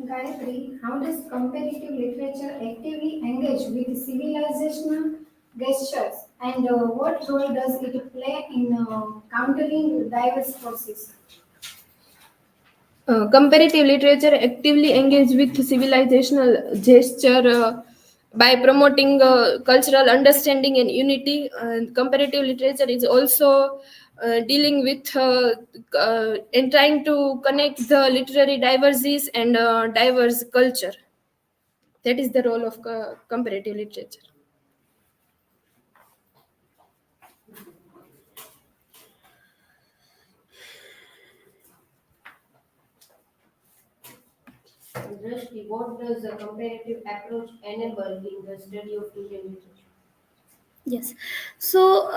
Gayatri, how does comparative literature actively engage with civilizational gestures and what role does it play in countering diverse forces? Comparative literature actively engage with civilizational gesture by promoting cultural understanding and unity. Comparative literature is also dealing with and trying to connect the literary diversities and diverse culture. That is the role of comparative literature. Drashti, what does a comparative approach enable in the study of Indian literature? Yes. So,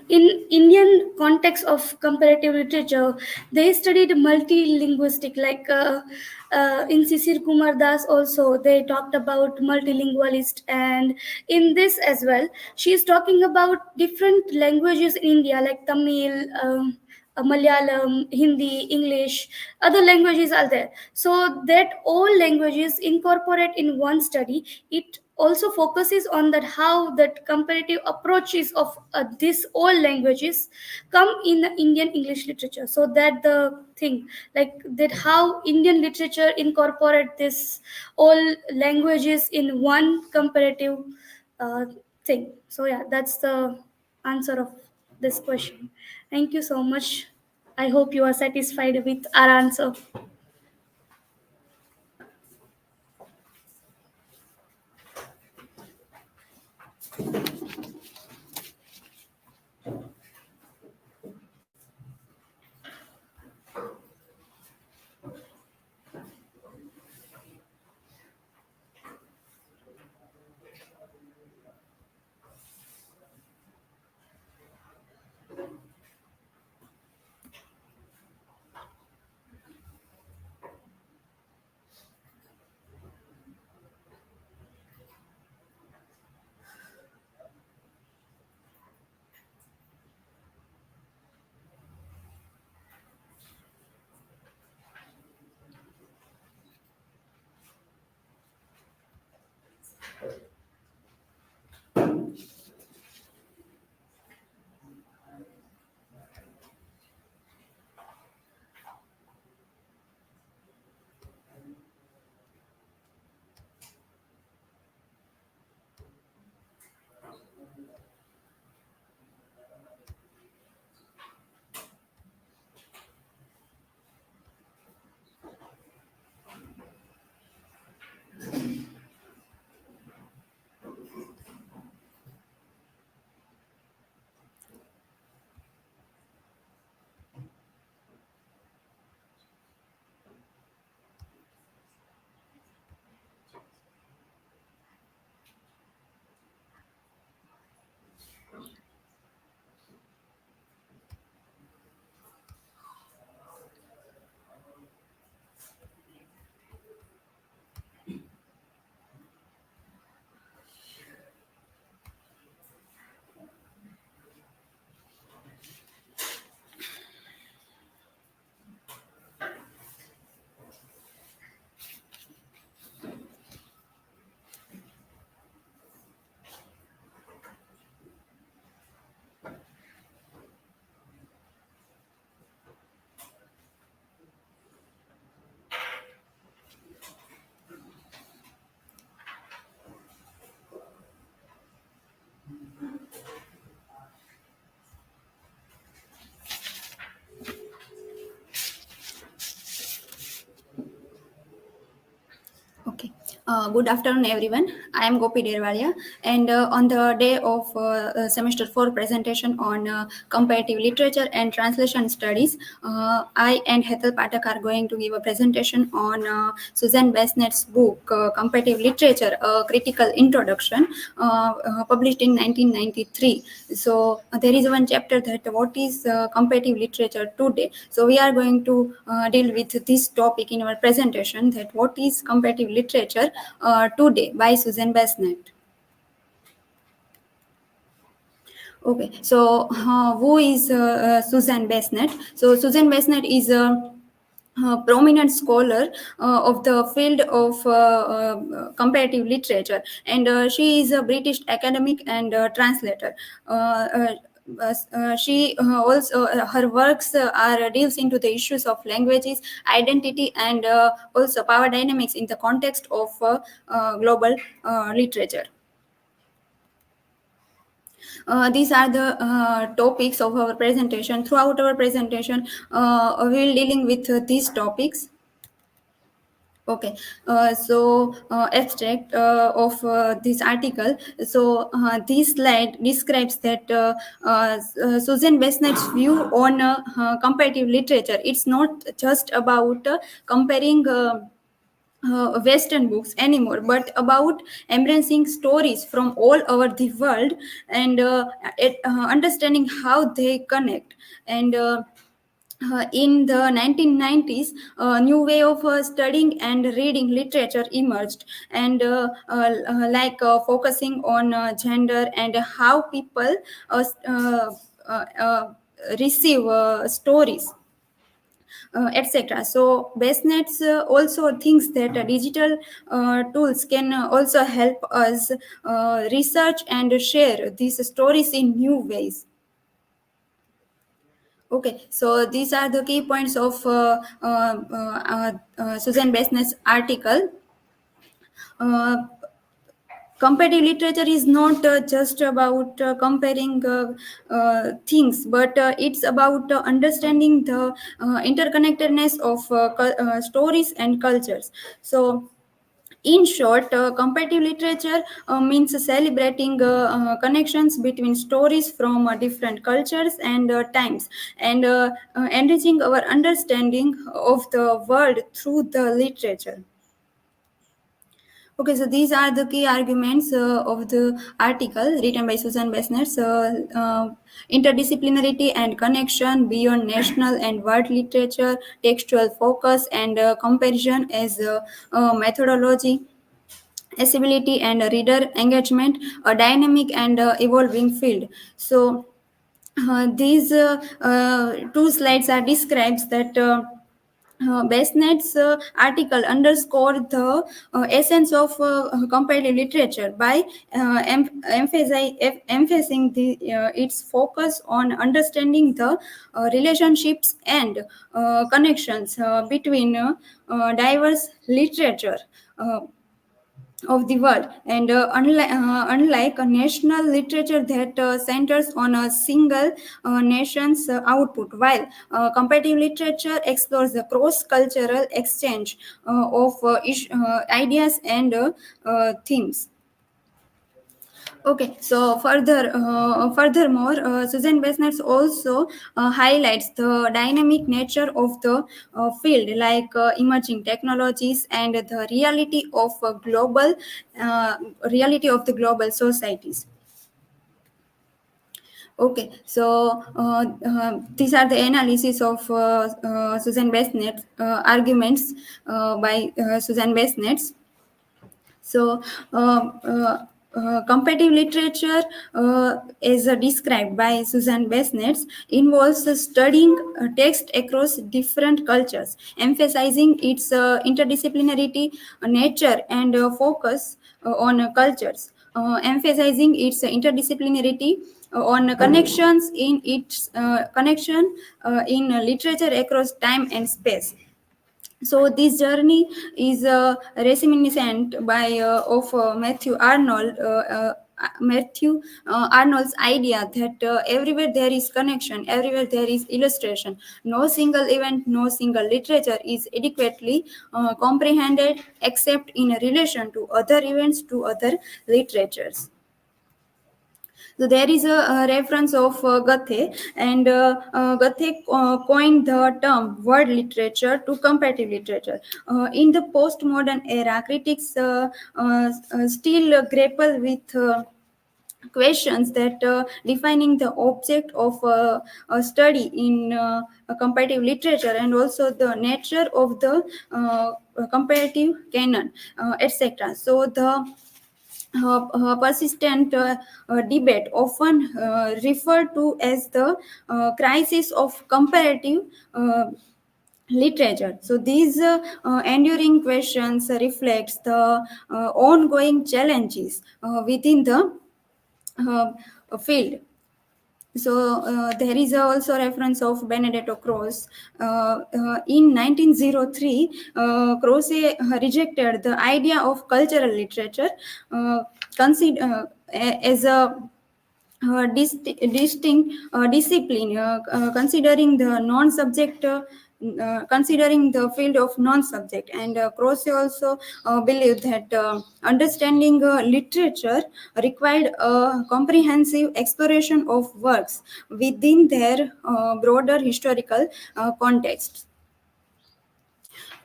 in Indian context of comparative literature, they studied multilinguistic. In Sisir Kumar Das, also they talked about multilingualist, and in this as well, she is talking about different languages in India, like Tamil. Malayalam, Hindi, English, other languages are there. So that all languages incorporate in one study. It also focuses on that how that comparative approaches of these all languages come in the Indian English literature. So that the thing like that how Indian literature incorporate this all languages in one comparative uh, thing. So yeah, that's the answer of this question. Thank you so much. I hope you are satisfied with our answer. Okay. Good afternoon, everyone. I am Gopi Dervalia, and on the day of semester 4 presentation on comparative literature and translation studies, I and Hetal Pathak are going to give a presentation on Susan Besnet's book, Comparative Literature, A Critical Introduction, published in 1993. So there is one chapter that what is comparative literature today. So we are going to deal with this topic in our presentation, that what is comparative literature today by Susan Besnet. Okay, so who is Susan Besnet? So Susan Besnet is a prominent scholar of the field of comparative literature, and she is a British academic and translator. She also her works are deals into the issues of languages, identity, and also power dynamics in the context of global literature. These are the topics of our presentation. Throughout our presentation, we will dealing with these topics. Okay, abstract of this article. So this slide describes that Susan Besnet's view on comparative literature. It's not just about comparing Western books anymore, but about embracing stories from all over the world, and understanding how they connect. And in the 1990s, a new way of studying and reading literature emerged, and focusing on gender and how people uh, uh, uh, receive stories, etc. So Bestnet also thinks that digital tools can also help us research and share these stories in new ways. Okay, so these are the key points of Susan Bestnet's article. Uh, Comparative literature is not just about comparing things, but it's about understanding the interconnectedness of stories and cultures. So in short, comparative literature means celebrating connections between stories from different cultures and times, and enriching our understanding of the world through the literature. Okay, so these are the key arguments of the article written by Susan Besnet. So, interdisciplinarity and connection beyond national and world literature, textual focus and comparison as methodology, accessibility and reader engagement, a dynamic and evolving field. So, these two slides are describes that. Bestnet's article underscored the essence of comparative literature by emphasizing its focus on understanding the relationships and connections between diverse literature of the world, and unlike a national literature that centers on a single nation's output, while comparative literature explores the cross-cultural exchange of ideas and themes. Okay, so furthermore, Susan Besnett also highlights the dynamic nature of the field, like emerging technologies and the reality of the global societies. Okay, so these are the analysis of Susan Besnett arguments by Susan Besnett. So, comparative literature, as described by Susan Besnett, involves studying text across different cultures, emphasizing its interdisciplinarity, nature, and focus on cultures, emphasizing its interdisciplinarity on connections in its connection in literature across time and space. So this journey is reminiscent by of Matthew Arnold Matthew Arnold's idea that everywhere there is connection, everywhere there is illustration. No single event, no single literature is adequately comprehended except in relation to other events, to other literatures. So there is a reference of Goethe, and Goethe coined the term world literature to comparative literature. In the postmodern era, critics still grapple with questions that defining the object of a study in comparative literature, and also the nature of the comparative canon, etc. So the persistent debate, often referred to as the crisis of comparative literature. So these enduring questions reflects the ongoing challenges within the uh, field. So there is also reference of Benedetto Croce. In 1903, Croce rejected the idea of cultural literature as a distinct discipline, considering the non-subject. Considering the field of non-subject, and Croce also believed that understanding literature required a comprehensive exploration of works within their broader historical context.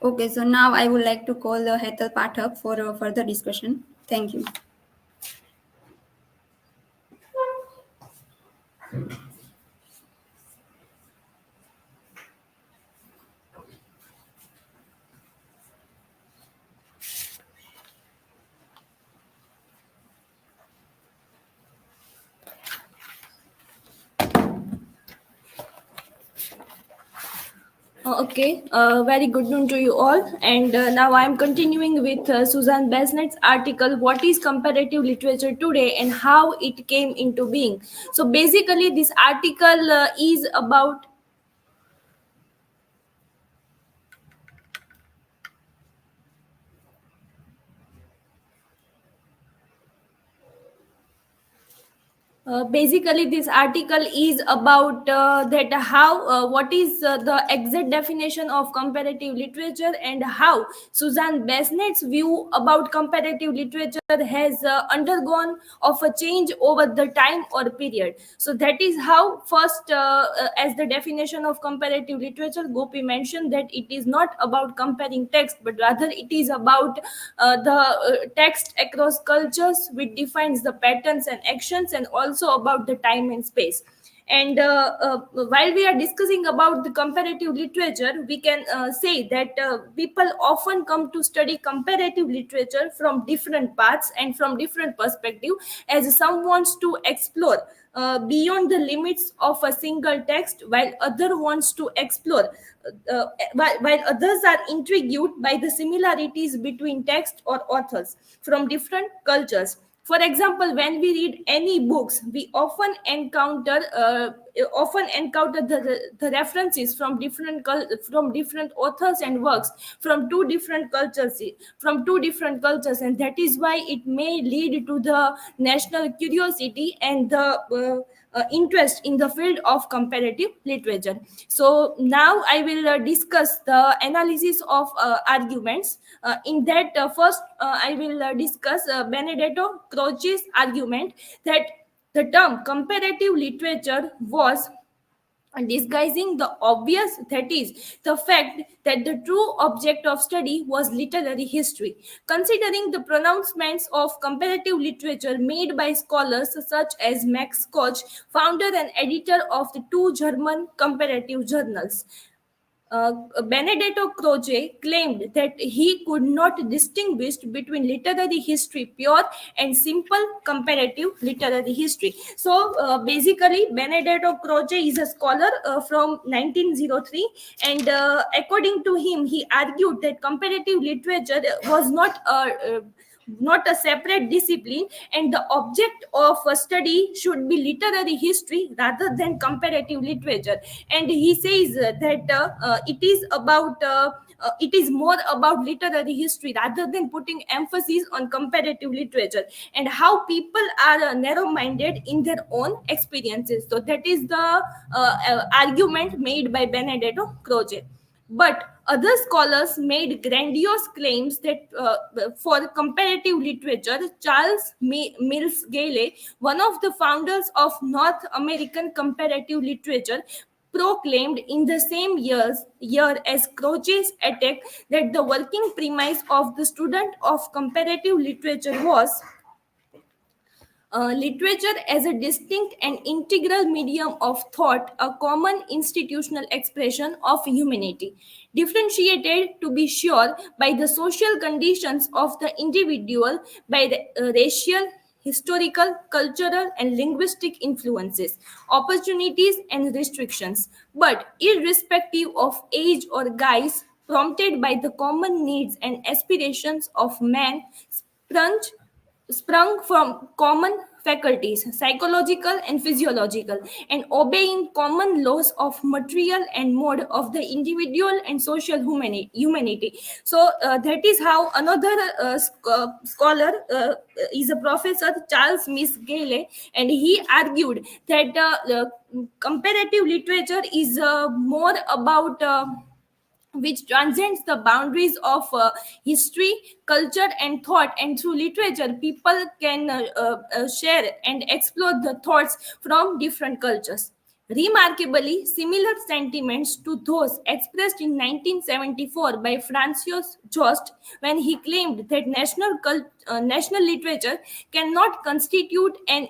Okay, so now I would like to call Hetal Pathak for further discussion. Thank you. Okay, very good noon to you all. And now I am continuing with Susan Besnet's article, What is Comparative Literature Today and How It Came into Being. So basically, this article is about basically this article is about that how what is the exact definition of comparative literature, and how Susan Besnet's view about comparative literature has undergone of a change over the time or period. So that is how first as the definition of comparative literature, Gopi mentioned that it is not about comparing text, but rather it is about the text across cultures, which defines the patterns and actions, and also about the time and space. And while we are discussing about the comparative literature, we can say that people often come to study comparative literature from different paths and from different perspective, as some wants to explore beyond the limits of a single text, while other wants to explore while others are intrigued by the similarities between text or authors from different cultures. For example, when we read any books, we often encounter the references from different authors and works from two different cultures, and that is why it may lead to the national curiosity and the interest in the field of comparative literature. So now I will discuss the analysis of arguments. In that, first I will discuss Benedetto Croce's argument that the term comparative literature was disguising the obvious, that is the fact that the true object of study was literary history. Considering the pronouncements of comparative literature made by scholars such as Max Koch, founder and editor of the two German comparative journals, Benedetto Croce claimed that he could not distinguish between literary history pure and simple comparative literary history. So basically, Benedetto Croce is a scholar from 1903, and according to him, he argued that comparative literature was not a separate discipline, and the object of a study should be literary history rather than comparative literature. And he says that it is about it is more about literary history rather than putting emphasis on comparative literature, and how people are narrow-minded in their own experiences. So that is the argument made by Benedetto Croce. But other scholars made grandiose claims that for comparative literature, Charles Mills Gale, one of the founders of North American comparative literature, proclaimed in the same year as Croce's attack that the working premise of the student of comparative literature was literature as a distinct and integral medium of thought, a common institutional expression of humanity, differentiated, to be sure, by the social conditions of the individual, by the racial, historical, cultural, and linguistic influences, opportunities, and restrictions, but irrespective of age or guise, prompted by the common needs and aspirations of man, sprung from common faculties, psychological and physiological, and obeying common laws of material and mode of the individual and social humanity. So that is how another scholar is a professor, Charles Miss Gale, and he argued that comparative literature is more about which transcends the boundaries of history, culture, and thought. And through literature, people can share and explore the thoughts from different cultures. Remarkably, similar sentiments to those expressed in 1974 by Francois Jost when he claimed that national literature cannot constitute an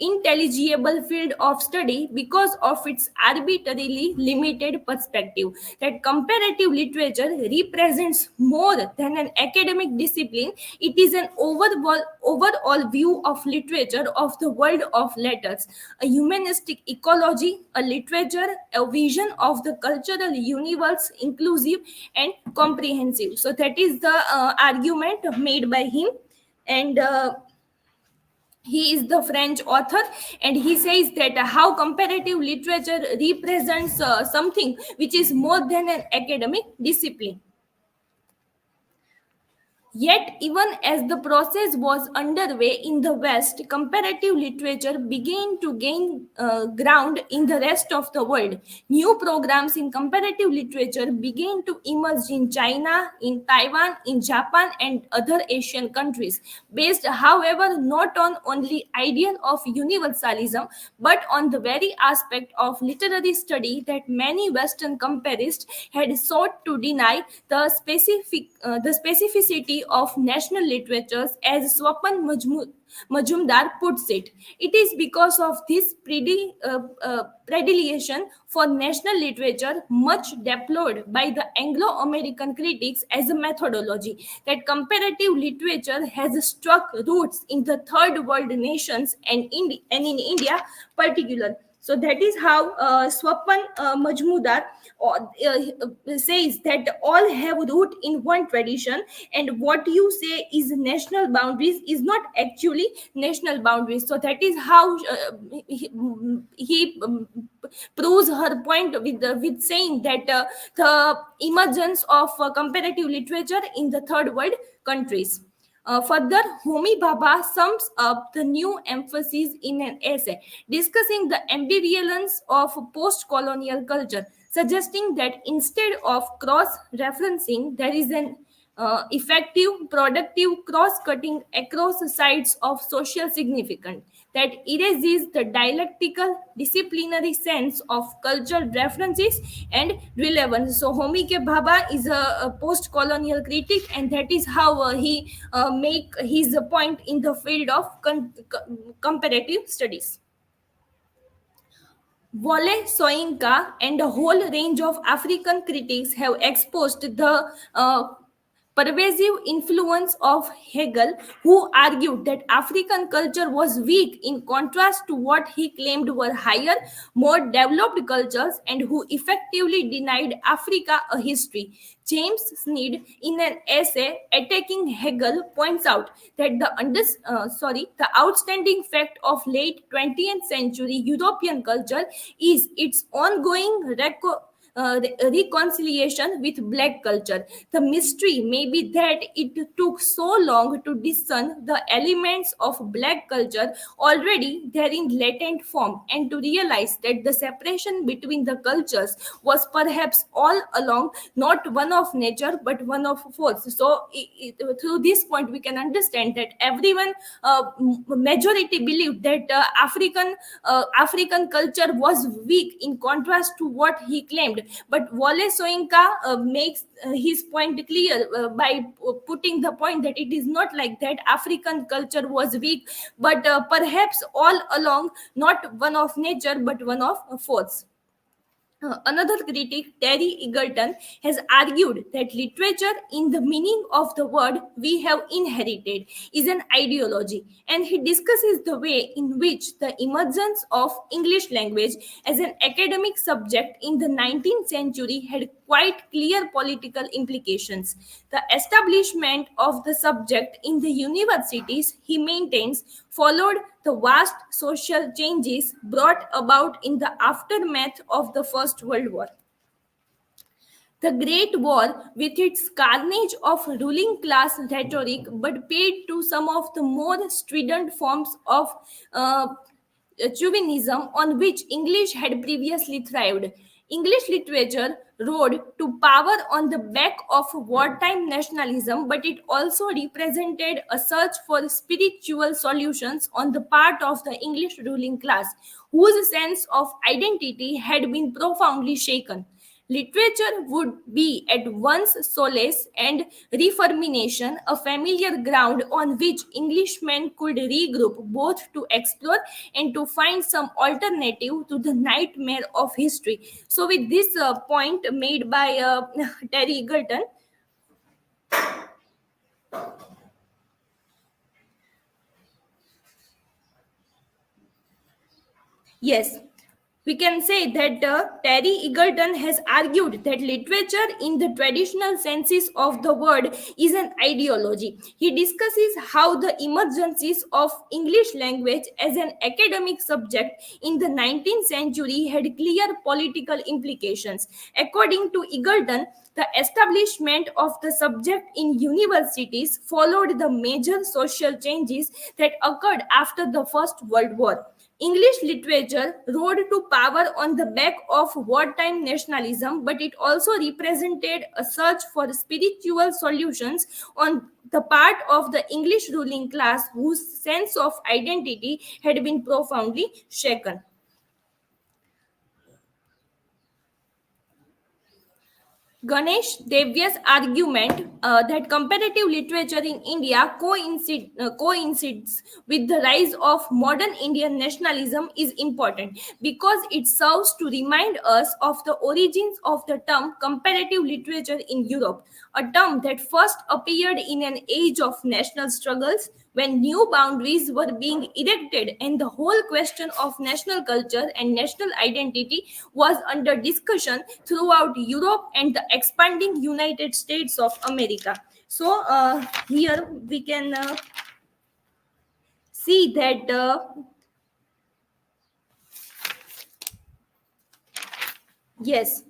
intelligible field of study because of its arbitrarily limited perspective, that comparative literature represents more than an academic discipline. It is an overall view of literature, of the world of letters, a humanistic ecology, a literature, a vision of the cultural universe, inclusive and comprehensive. So that is the argument made by him. And he is the French author, and he says that how comparative literature represents something which is more than an academic discipline. Yet, even as the process was underway in the West, comparative literature began to gain ground in the rest of the world. New programs in comparative literature began to emerge in China, in Taiwan, in Japan, and other Asian countries, based, however, not on only ideal of universalism, but on the very aspect of literary study that many Western comparists had sought to deny the specificity of national literatures, as Swapan Majumdar puts it. It is because of this predilection for national literature, much deplored by the Anglo-American critics as a methodology, that comparative literature has struck roots in the third world nations and in India particular. So that is how Swapan Majmudar says that all have root in one tradition, and what you say is national boundaries is not actually national boundaries. So that is how he proves her point with saying that the emergence of comparative literature in the third world countries. Further, Homi Bhabha sums up the new emphasis in an essay discussing the ambivalence of post-colonial culture, suggesting that instead of cross-referencing, there is an effective, productive cross-cutting across the sides of social significance that erases the dialectical, disciplinary sense of cultural references and relevance. So, Homi K. Bhabha is a post-colonial critic, and that is how he make his point in the field of comparative studies. Wole Soyinka and a whole range of African critics have exposed the pervasive influence of Hegel, who argued that African culture was weak in contrast to what he claimed were higher, more developed cultures, and who effectively denied Africa a history. James Sneed, in an essay attacking Hegel, points out that the outstanding fact of late 20th century European culture is its ongoing reconciliation with black culture. The mystery may be that it took so long to discern the elements of black culture already there in latent form, and to realize that the separation between the cultures was perhaps all along not one of nature but one of force. So through this point we can understand that everyone, majority believed that African culture was weak in contrast to what he claimed. But Wole Soyinka makes his point clear by putting the point that it is not like that. African culture was weak, but perhaps all along not one of nature but one of force. Another critic, Terry Eagleton, has argued that literature, in the meaning of the word we have inherited, is an ideology, and he discusses the way in which the emergence of English language as an academic subject in the 19th century had quite clear political implications. The establishment of the subject in the universities, he maintains, followed the vast social changes brought about in the aftermath of the First World War. The Great War, with its carnage of ruling class rhetoric, but paid to some of the more strident forms of uh, chauvinism on which English had previously thrived. English literature rode to power on the back of wartime nationalism, but it also represented a search for spiritual solutions on the part of the English ruling class, whose sense of identity had been profoundly shaken. Literature would be at once solace and reformation, a familiar ground on which Englishmen could regroup both to explore and to find some alternative to the nightmare of history. So, with this point made by Terry Eagleton, yes, we can say that Terry Eagleton has argued that literature, in the traditional senses of the word, is an ideology. He discusses how the emergencies of English language as an academic subject in the 19th century had clear political implications. According to Eagleton, the establishment of the subject in universities followed the major social changes that occurred after the First World War. English literature rode to power on the back of wartime nationalism, but it also represented a search for spiritual solutions on the part of the English ruling class, whose sense of identity had been profoundly shaken. Ganesh Devya's argument that comparative literature in India coincides with the rise of modern Indian nationalism is important because it serves to remind us of the origins of the term comparative literature in Europe, a term that first appeared in an age of national struggles when new boundaries were being erected and the whole question of national culture and national identity was under discussion throughout Europe and the expanding United States of America. So, here we can see that yes,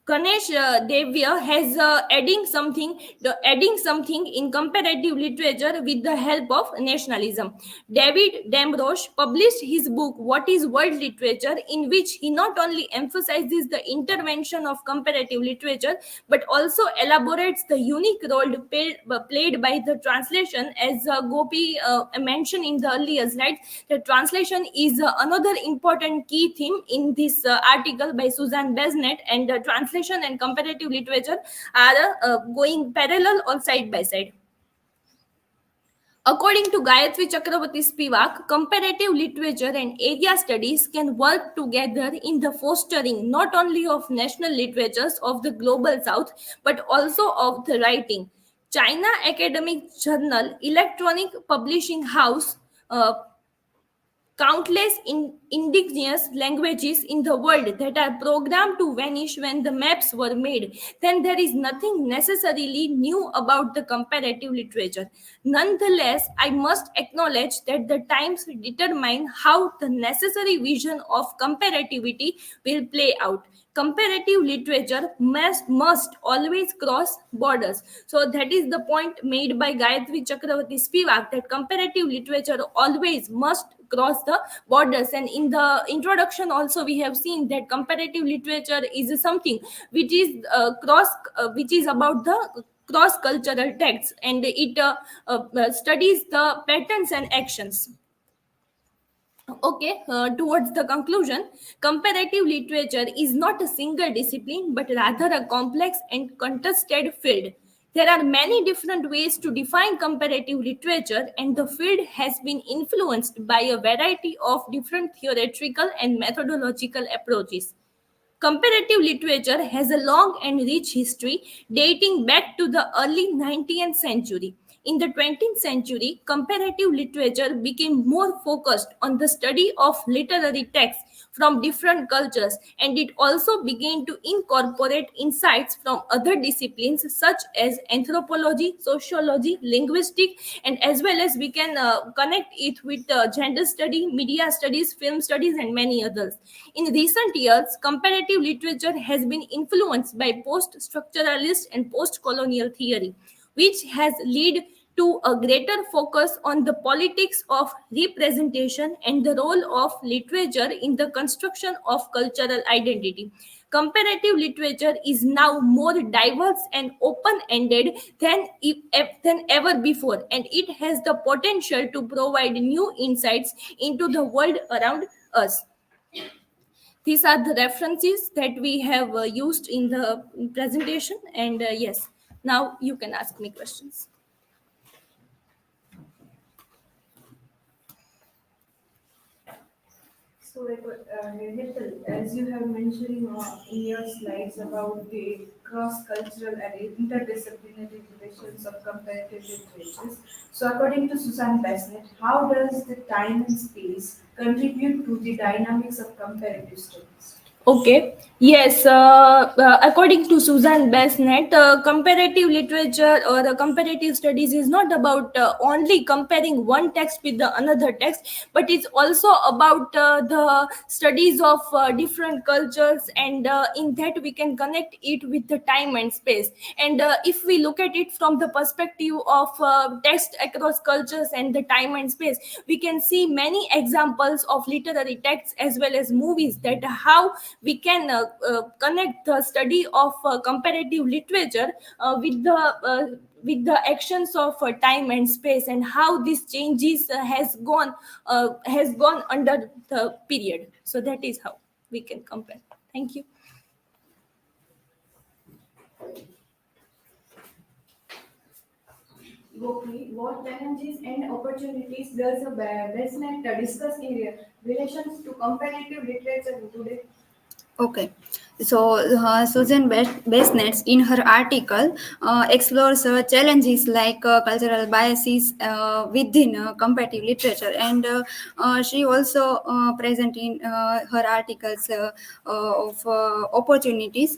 Ganesh Devya has adding something in comparative literature with the help of nationalism. David Damrosch published his book What is World Literature, in which he not only emphasizes the intervention of comparative literature but also elaborates the unique role played by the translation, as Gopi mentioned in the earlier slides. The translation is another important key theme in this article by Susan Besnet, and translation and comparative literature are going parallel or side by side. According to Gayatri Chakravarti Spivak, comparative literature and area studies can work together in the fostering not only of national literatures of the global south but also of the writing. China Academic Journal Electronic Publishing House countless indigenous languages in the world that are programmed to vanish when the maps were made, then there is nothing necessarily new about the comparative literature. Nonetheless, I must acknowledge that the times determine how the necessary vision of comparativity will play out. Comparative literature must always cross borders. So that is the point made by Gayatri Chakravarti Spivak, that comparative literature always must cross the borders. And in the introduction also we have seen that comparative literature is something which is which is about the cross cultural texts, and it studies the patterns and actions. Okay, towards the conclusion, comparative literature is not a single discipline but rather a complex and contested field. There are many different ways to define comparative literature, and the field has been influenced by a variety of different theoretical and methodological approaches. Comparative literature has a long and rich history dating back to the early 19th century. In the 20th century, comparative literature became more focused on the study of literary texts from different cultures, and it also began to incorporate insights from other disciplines such as anthropology, sociology, linguistics, and as well as we can connect it with gender study, media studies, film studies, and many others. In recent years, comparative literature has been influenced by post-structuralist and post-colonial theory, which has led to a greater focus on the politics of representation and the role of literature in the construction of cultural identity. Comparative literature is now more diverse and open-ended than ever before, and it has the potential to provide new insights into the world around us. These are the references that we have used in the presentation, and yes, now you can ask me questions. So, Hetal, as you have mentioned in your slides about the cross-cultural and interdisciplinary relations of comparative literatures, so according to Susan Besnet, how does the time and space contribute to the dynamics of comparative studies? Okay. Yes. According to Susan Besnet, comparative literature or comparative studies is not about only comparing one text with the another text, but it's also about the studies of different cultures, and in that we can connect it with the time and space. And if we look at it from the perspective of text across cultures and the time and space, we can see many examples of literary texts as well as movies, that how we can connect the study of comparative literature with the actions of time and space, and how these changes has gone under the period. So that is how we can compare. Thank you. Gopi, what challenges and opportunities does a BaseNet discuss in relations to comparative literature today? Okay, so Susan Besnets in her article explores challenges like cultural biases within comparative literature, and she also present in her articles of opportunities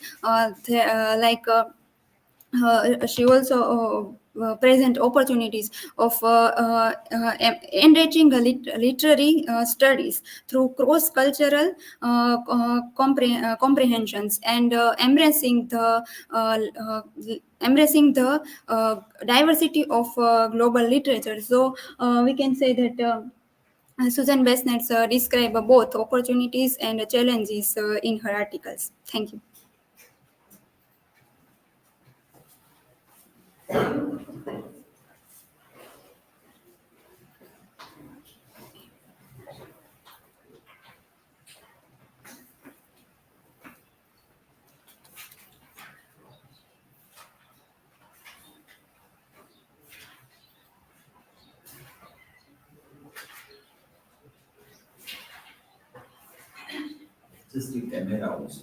she also present opportunities of enriching literary studies through cross-cultural comprehensions, and embracing the diversity of global literature. So we can say that Susan Besnets describe both opportunities and challenges in her articles. Thank you. Just the camera also.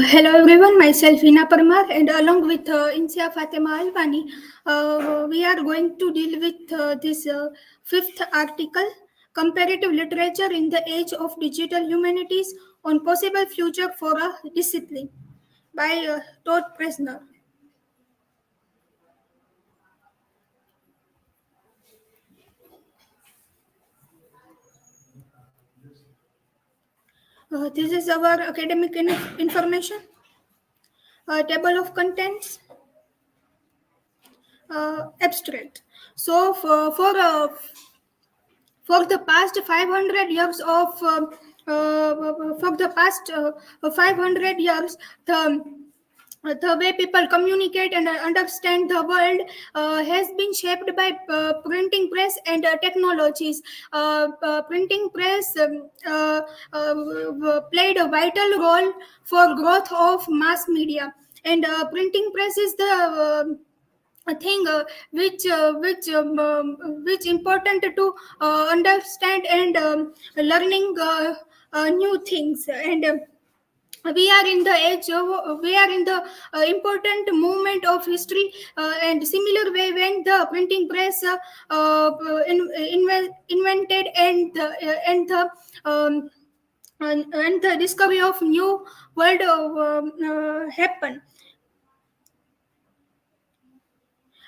Hello everyone, myself Hina Parmar, and along with Insiyafatema Alvani, we are going to deal with this fifth article, Comparative Literature in the Age of Digital Humanities on Possible Future for a Discipline by Todd Presner. This is our academic information, table of contents, abstract. So for the past 500 years of for the past 500 years, the way people communicate and understand the world has been shaped by printing press and technologies. Printing press played a vital role for growth of mass media, and printing press is the a thing which important to understand and learning new things. And we are in the age of we are in the important movement of history, and similar way when the printing press invented, and the discovery of new world happened.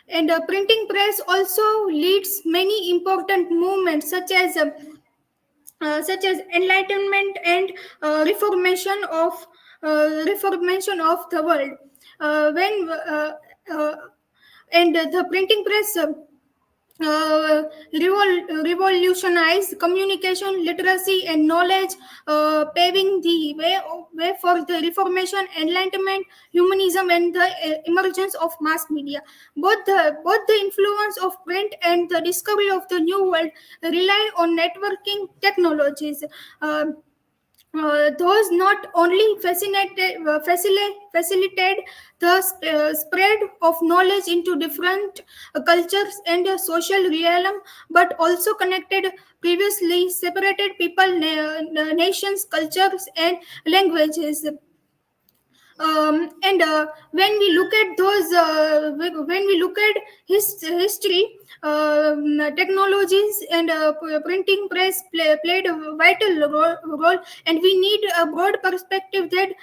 And printing press also leads many important movements such as enlightenment and reformation of the world. When and the printing press revolutionized communication, literacy, and knowledge, paving the way for the Reformation, Enlightenment, Humanism, and the emergence of mass media. Both the influence of print and the discovery of the new world rely on networking technologies. Those not only facilitate the spread of knowledge into different cultures and social realm, but also connected previously separated people, nations, cultures, and languages. And when we look at those when we look at history, technologies and printing press played a vital role, and we need a broad perspective that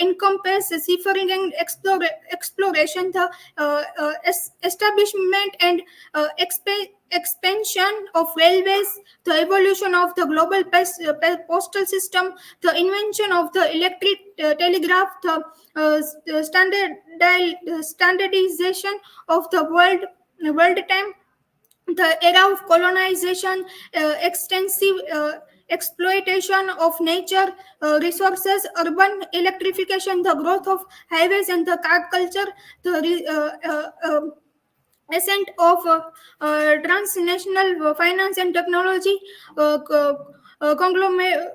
encompasses ciphering and exploration, the establishment and expansion of railways, the evolution of the global postal system, the invention of the electric telegraph, the standardization of the world time, the era of colonization, extensive exploitation of nature resources, urban electrification, the growth of highways and the car culture, the ascent of transnational finance and technology, conglomerate.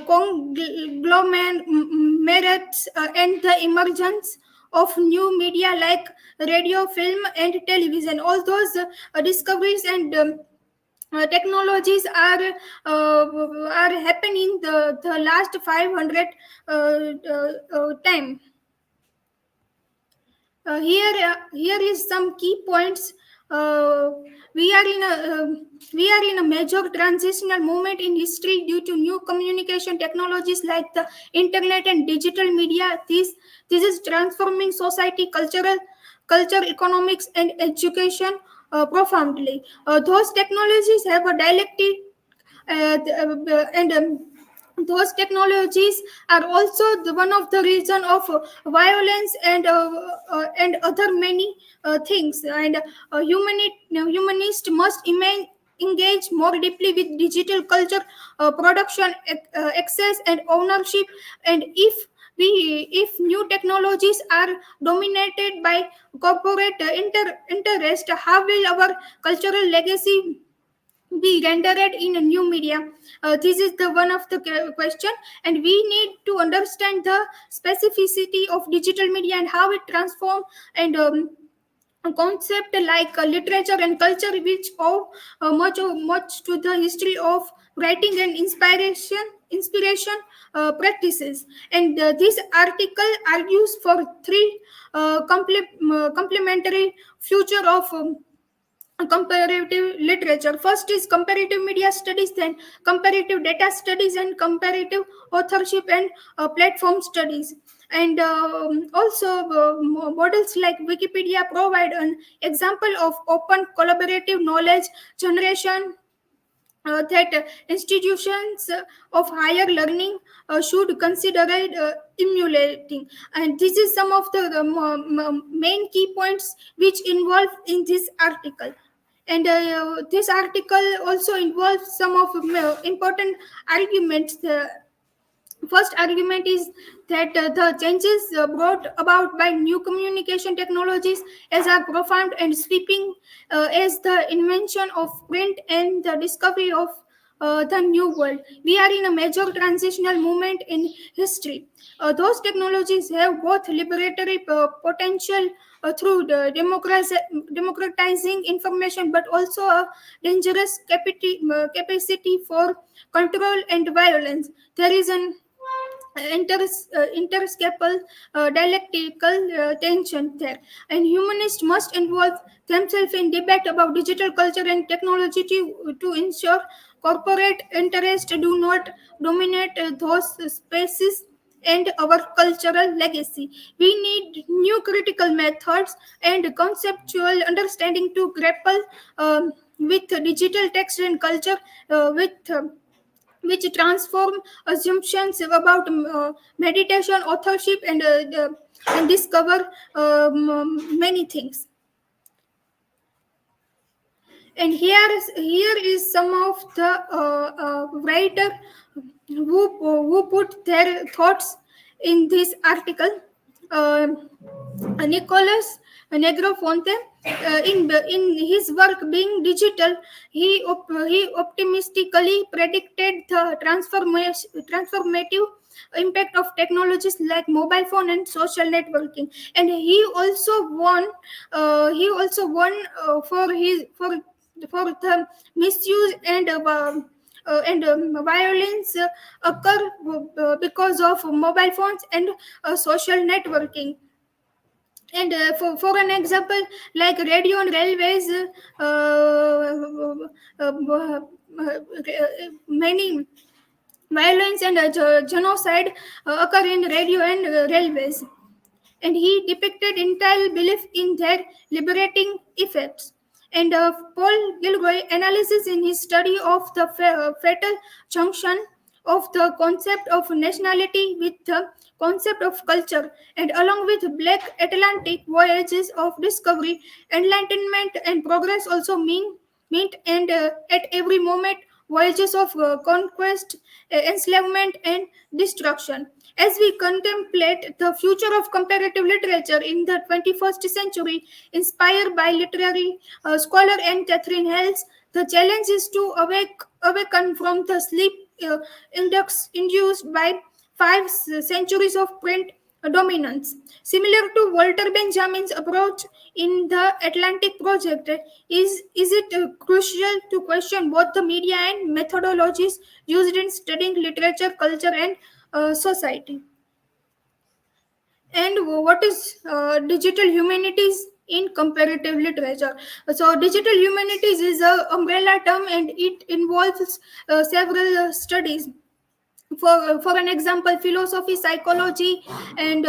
Conglomerates, and the emergence of new media like radio, film, and television. All those discoveries and technologies are happening the last 500 time. Here is some key points. Uh, we are in a we are in a major transitional moment in history due to new communication technologies like the internet and digital media. This is transforming society, culture, economics, and education profoundly. Those technologies have a dialectic and those technologies are also one of the reason of violence and other many things. And humanist must engage more deeply with digital culture, production, access, and ownership. And if new technologies are dominated by corporate interest, how will our cultural legacy be rendered in a new media? This is the one of the question, and we need to understand the specificity of digital media and how it transform and a concept like literature and culture, which owe much to the history of writing and inspiration practices. And this article argues for three complementary future of comparative literature. First is comparative media studies, then comparative data studies, and comparative authorship and platform studies. And also models like Wikipedia provide an example of open collaborative knowledge generation that institutions of higher learning should consider emulating. And this is some of the main key points which involve in this article. And this article also involves some of important arguments. First argument is that the changes brought about by new communication technologies as are profound and sweeping as the invention of print and the discovery of the new world. We are in a major transitional moment in history. Those technologies have both liberatory potential through the democratizing information, but also a dangerous capacity for control and violence. There is an interscapal dialectical tension there, and humanists must involve themselves in debate about digital culture and technology to ensure corporate interests do not dominate those spaces and our cultural legacy. We need new critical methods and conceptual understanding to grapple with digital text and culture, with which transform assumptions about meditation, authorship, and discover many things. And here is some of the writer who put their thoughts in this article. Uh, Nicholas Negrofonte, in his work Being Digital, he optimistically predicted the transformative impact of technologies like mobile phone and social networking. And he also won for the misuse and violence occur because of mobile phones and social networking. And for an example, like radio and railways, many violence and genocide occur in radio and railways. And he depicted entire belief in their liberating effects. And Paul Gilroy analysis in his study of the fatal junction of the concept of nationality with the concept of culture, and along with Black Atlantic voyages of discovery, enlightenment, and progress also meant and at every moment voyages of conquest, enslavement, and destruction. As we contemplate the future of comparative literature in the 21st century, inspired by literary scholar Anne Catherine Hales, the challenge is to awaken from the sleep index induced by 5 centuries of print dominance. Similar to Walter Benjamin's approach in the Atlantic Project, is it crucial to question both the media and methodologies used in studying literature, culture, and society? And what is digital humanities in comparative literature? So, digital humanities is a umbrella term and it involves several studies. For an example, philosophy, psychology, and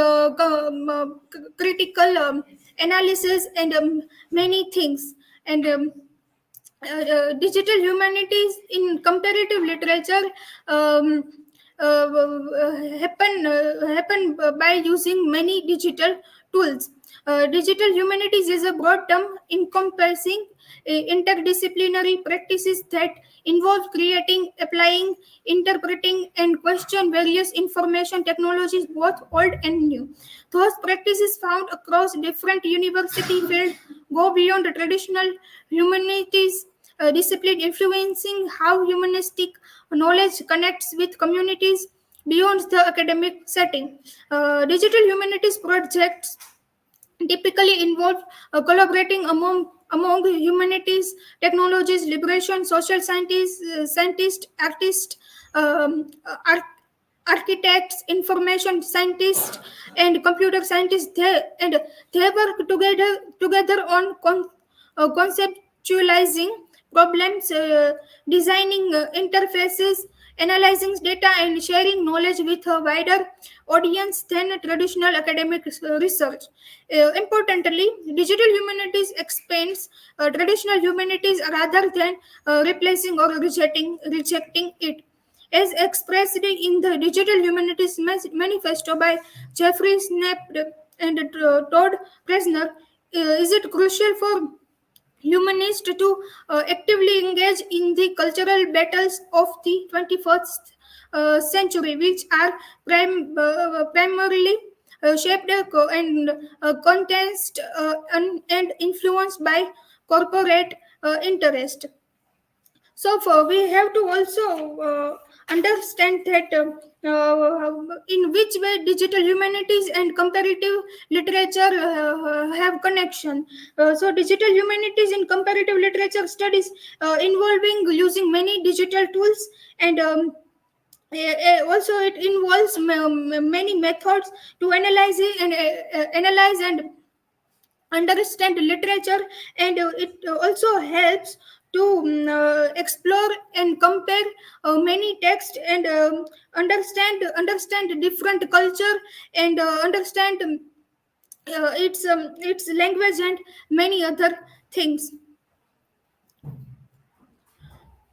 critical analysis, and many things. And digital humanities in comparative literature um, happen by using many digital tools. Digital humanities is a broad term encompassing interdisciplinary practices that involve creating, applying, interpreting, and question various information technologies, both old and new. Those practices found across different university fields go beyond the traditional humanities discipline, influencing how humanistic knowledge connects with communities beyond the academic setting. Digital humanities projects typically involve collaborating among the humanities, technologies, liberation, social scientists, artists, um, art, architects, information scientists, and computer scientists. They work together on conceptualizing problems, designing interfaces, analyzing data, and sharing knowledge with a wider audience than traditional academic research. Importantly, digital humanities expands traditional humanities rather than replacing or rejecting it. As expressed in the Digital Humanities Manifesto by Jeffrey Snape and Todd Presner, is it crucial for humanists to actively engage in the cultural battles of the 21st century, which are primarily shaped context and influenced by corporate interest. So we have to also understand that in which way digital humanities and comparative literature have connection. So digital humanities in comparative literature studies involving using many digital tools, and also it involves many methods to analyze and understand literature, and it also helps to explore and compare many texts, and understand different culture, and understand its language and many other things.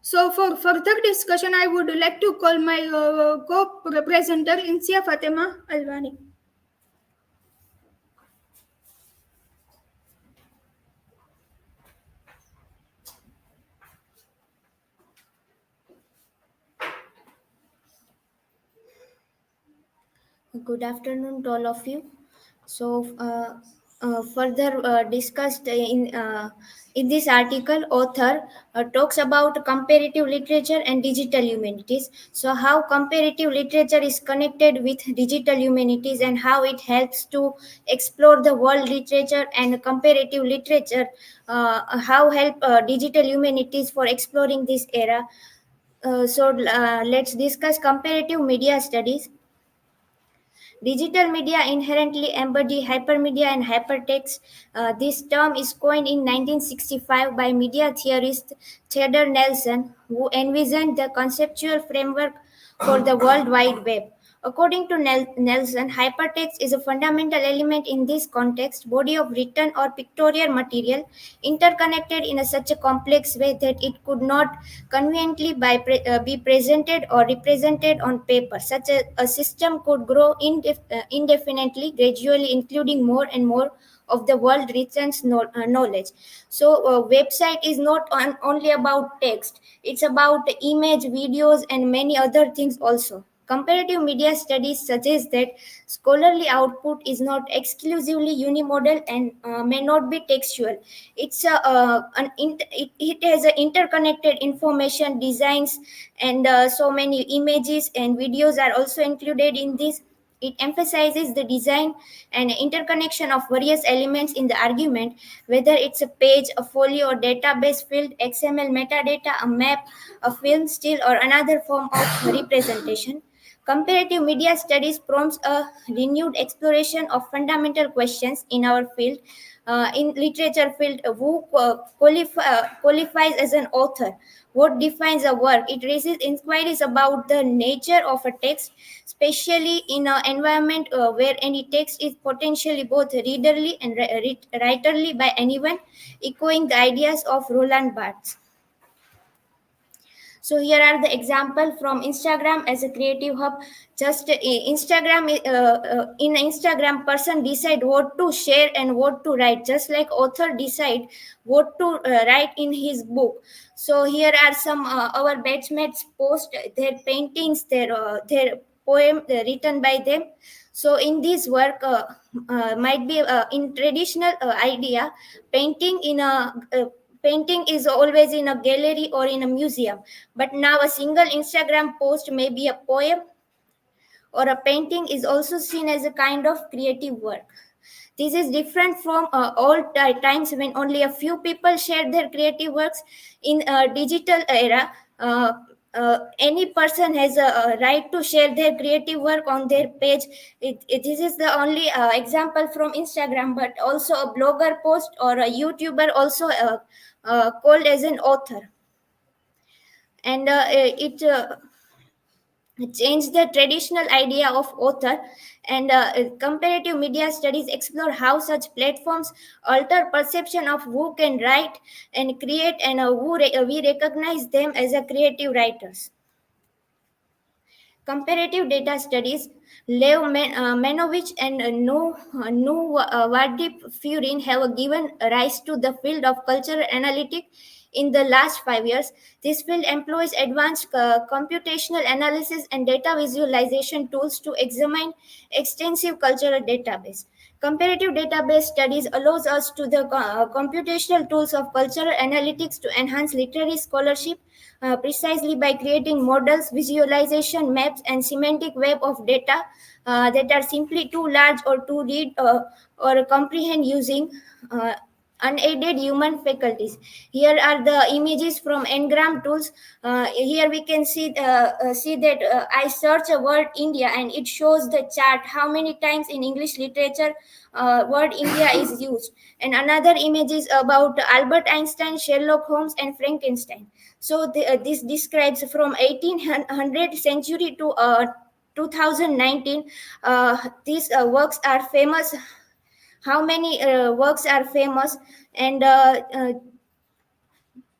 So for further discussion, I would like to call my co-presenter Insiyafatema Alvani. Good afternoon to all of you. So, further discussed in this article, author talks about comparative literature and digital humanities. So, how comparative literature is connected with digital humanities and how it helps to explore the world literature, and comparative literature, how help digital humanities for exploring this era. Let's discuss comparative media studies. Digital media inherently embody hypermedia and hypertext. This term is coined in 1965 by media theorist Theodore Nelson, who envisioned the conceptual framework for the World Wide Web. According to Nelson, hypertext is a fundamental element in this context, body of written or pictorial material interconnected in such a complex way that it could not conveniently be presented or represented on paper. Such a system could grow indefinitely, gradually including more and more of the world retains knowledge. So, website is not only about text; it's about image, videos, and many other things also. Comparative media studies suggest that scholarly output is not exclusively unimodal and may not be textual. It has a interconnected information, designs, and so many images and videos are also included in this. It emphasizes the design and interconnection of various elements in the argument, whether it's a page, a folio, or database field, XML metadata, a map, a film still, or another form of representation. Comparative media studies prompts a renewed exploration of fundamental questions in our field. In literature field, who qualifies as an author? What defines a work? It raises inquiries about the nature of a text, especially in an environment where any text is potentially both readerly and writerly by anyone, echoing the ideas of Roland Barthes. So here are the example from Instagram as a creative hub. Just Instagram, in Instagram, person decide what to share and what to write, just like author decide what to write in his book. So here are some our batchmates post their paintings, their poem written by them. So in this work, might be in traditional idea, painting in a painting is always in a gallery or in a museum, but now a single Instagram post may be a poem or a painting is also seen as a kind of creative work. This is different from old times when only a few people shared their creative works. In a digital era, any person has a right to share their creative work on their page. This is the only example from Instagram, but also a blogger post or a YouTuber also called as an author. And it change the traditional idea of author. And comparative media studies explore how such platforms alter perception of who can write and create, and we recognize them as a creative writers. Comparative data studies, Lev Manovich and Vardip Furin have given rise to the field of cultural analytics in the last 5 years. This field employs advanced computational analysis and data visualization tools to examine extensive cultural database. Comparative database studies allows us to the computational tools of cultural analytics to enhance literary scholarship precisely by creating models, visualization maps, and semantic web of data that are simply too large or to read or comprehend using unaided human faculties. Here are the images from Ngram tools. Here we can see that I search a word India and it shows the chart how many times in English literature word India is used. And another image is about Albert Einstein, Sherlock Holmes, and Frankenstein. So this describes from 1800 century to 2019. These works are famous. How many works are famous? And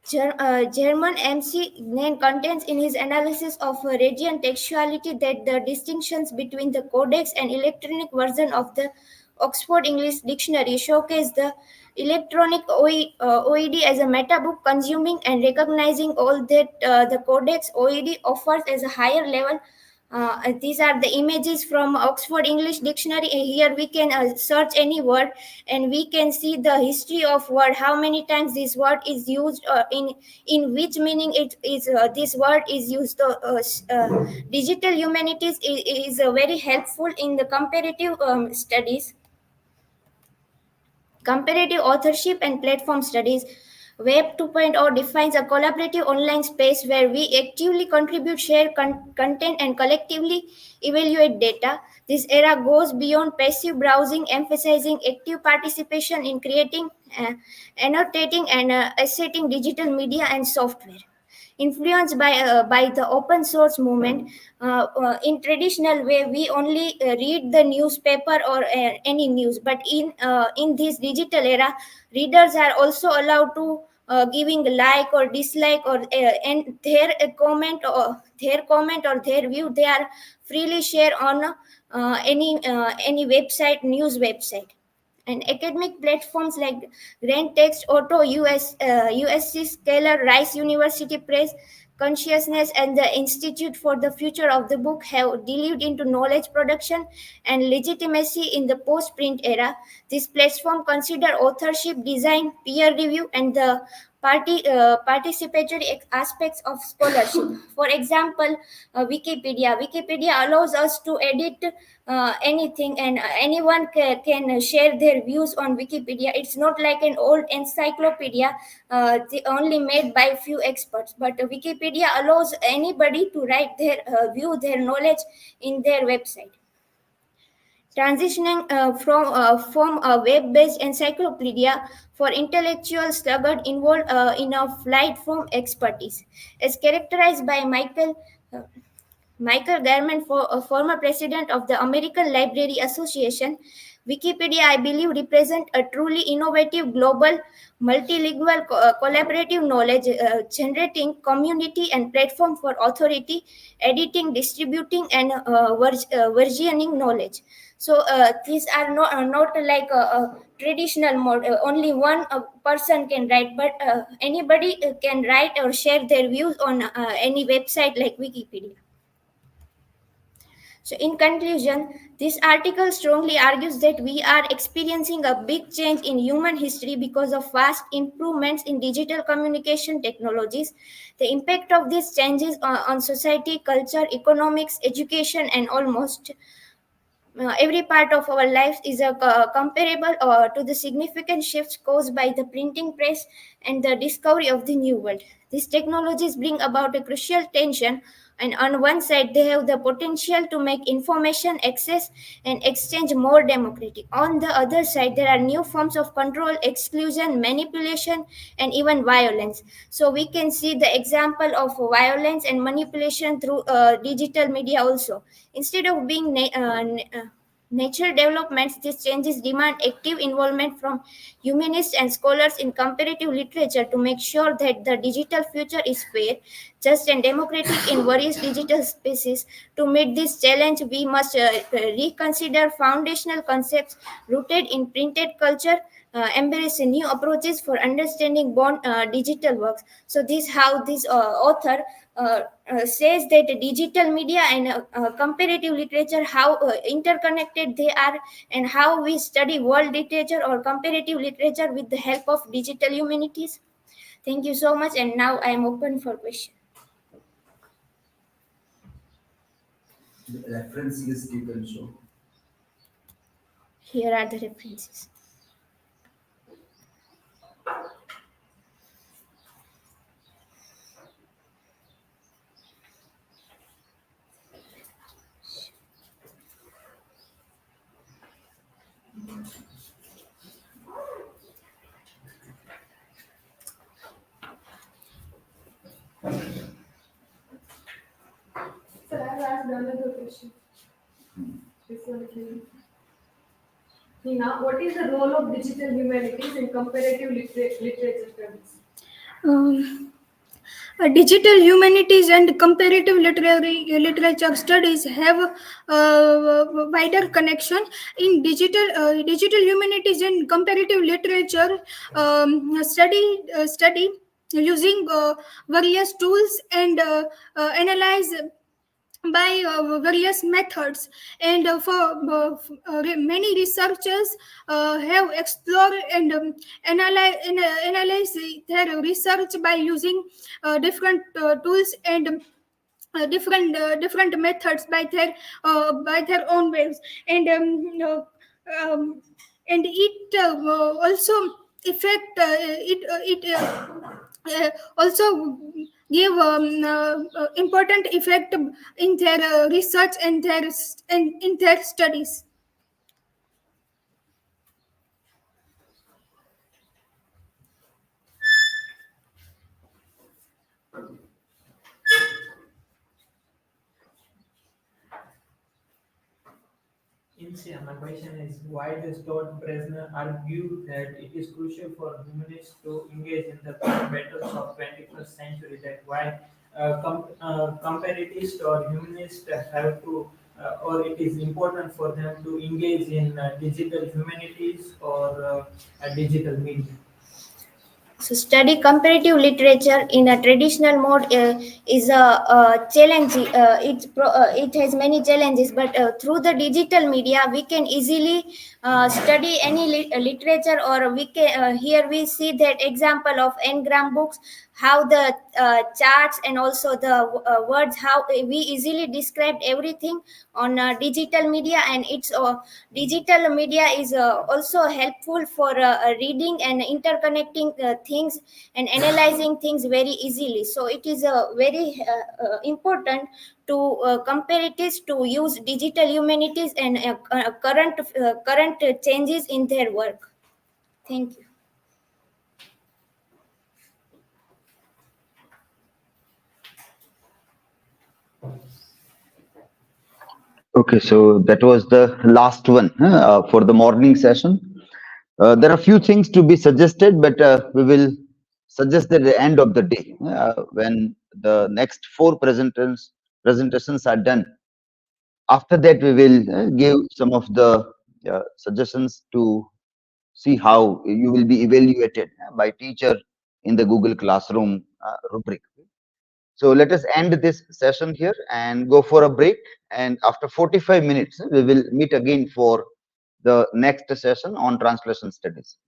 German MC Gnen contains in his analysis of region textuality that the distinctions between the codex and electronic version of the Oxford English Dictionary showcase the electronic OED as a meta book, consuming and recognizing all that the codex OED offers as a higher level. These are the images from Oxford English Dictionary. Here we can search any word and we can see the history of word, how many times this word is used, in which meaning it is this word is used. Digital humanities is very helpful in the comparative studies. Comparative authorship and platform studies. Web 2.0 defines a collaborative online space where we actively contribute, share content, and collectively evaluate data. This era goes beyond passive browsing, emphasizing active participation in creating, annotating, and asserting digital media and software. Influenced by the open source movement, in traditional way we only read the newspaper or any news, but in this digital era readers are also allowed to giving like or dislike or and their comment or their view they are freely share on any website, news website. And academic platforms like Grand Text, Auto, USC Scalar, Rice University Press, Consciousness, and the Institute for the Future of the Book have delved into knowledge production and legitimacy in the post-print era. This platform consider authorship, design, peer review, and the participatory aspects of scholarship. For example, Wikipedia allows us to edit anything, and anyone can share their views on Wikipedia. It's not like an old encyclopedia, only made by few experts. But Wikipedia allows anybody to write their view, their knowledge in their website. Transitioning from a web-based encyclopedia for intellectuals staggered involved in a flight from expertise, as characterized by Michael Garman, a former president of the American Library Association. Wikipedia, I believe, represents a truly innovative, global, multilingual, collaborative knowledge generating community and platform for authority, editing, distributing, and versioning knowledge. So these are not like a traditional mode. Only one person can write, but anybody can write or share their views on any website like Wikipedia. So, in conclusion, this article strongly argues that we are experiencing a big change in human history because of vast improvements in digital communication technologies. The impact of these changes on society, culture, economics, education, and almost every part of our lives is comparable to the significant shifts caused by the printing press and the discovery of the new world. These technologies bring about a crucial tension, and on one side, they have the potential to make information access and exchange more democratic. On the other side, there are new forms of control, exclusion, manipulation, and even violence. So we can see the example of violence and manipulation through digital media also. Instead of being natural developments, these changes demand active involvement from humanists and scholars in comparative literature to make sure that the digital future is fair, just, and democratic in various digital spaces. To meet this challenge, we must reconsider foundational concepts rooted in printed culture, embrace new approaches for understanding born digital works. So, this how this author says that digital media and comparative literature, how interconnected they are, and how we study world literature or comparative literature with the help of digital humanities. Thank you so much, and now I am open for questions. The reference list you can show. Here are the references. Sir, I have asked another question. Before Hina, what is the role of digital humanities in comparative literature studies? Digital humanities and comparative literature studies have wider connection. In digital humanities and comparative literature study using various tools and analyze by various methods, and many researchers have explored and analyze their research by using different tools and different methods by their own ways, and and it also affect also give important effect in their research and in their studies. My question is, why does Todd Bresner argue that it is crucial for humanists to engage in the battles of 21st century? That why comparatists or humanists have to, or it is important for them to engage in digital humanities or digital media? So, study comparative literature in a traditional mode is a challenge. It has many challenges, but through the digital media, we can easily study any literature, or we can here we see that example of Ngram books, how the charts and also the words, how we easily described everything on digital media, and it's digital media is also helpful for reading and interconnecting things and analyzing things very easily. So it is very important to comparatives to use digital humanities and current changes in their work. Thank you. Okay, so that was the last one for the morning session. There are few things to be suggested, but we will suggest at the end of the day when the next four presentations are done. After that, we will give some of the suggestions to see how you will be evaluated by teacher in the Google Classroom rubric. So let us end this session here and go for a break. And after 45 minutes, we will meet again for the next session on translation studies.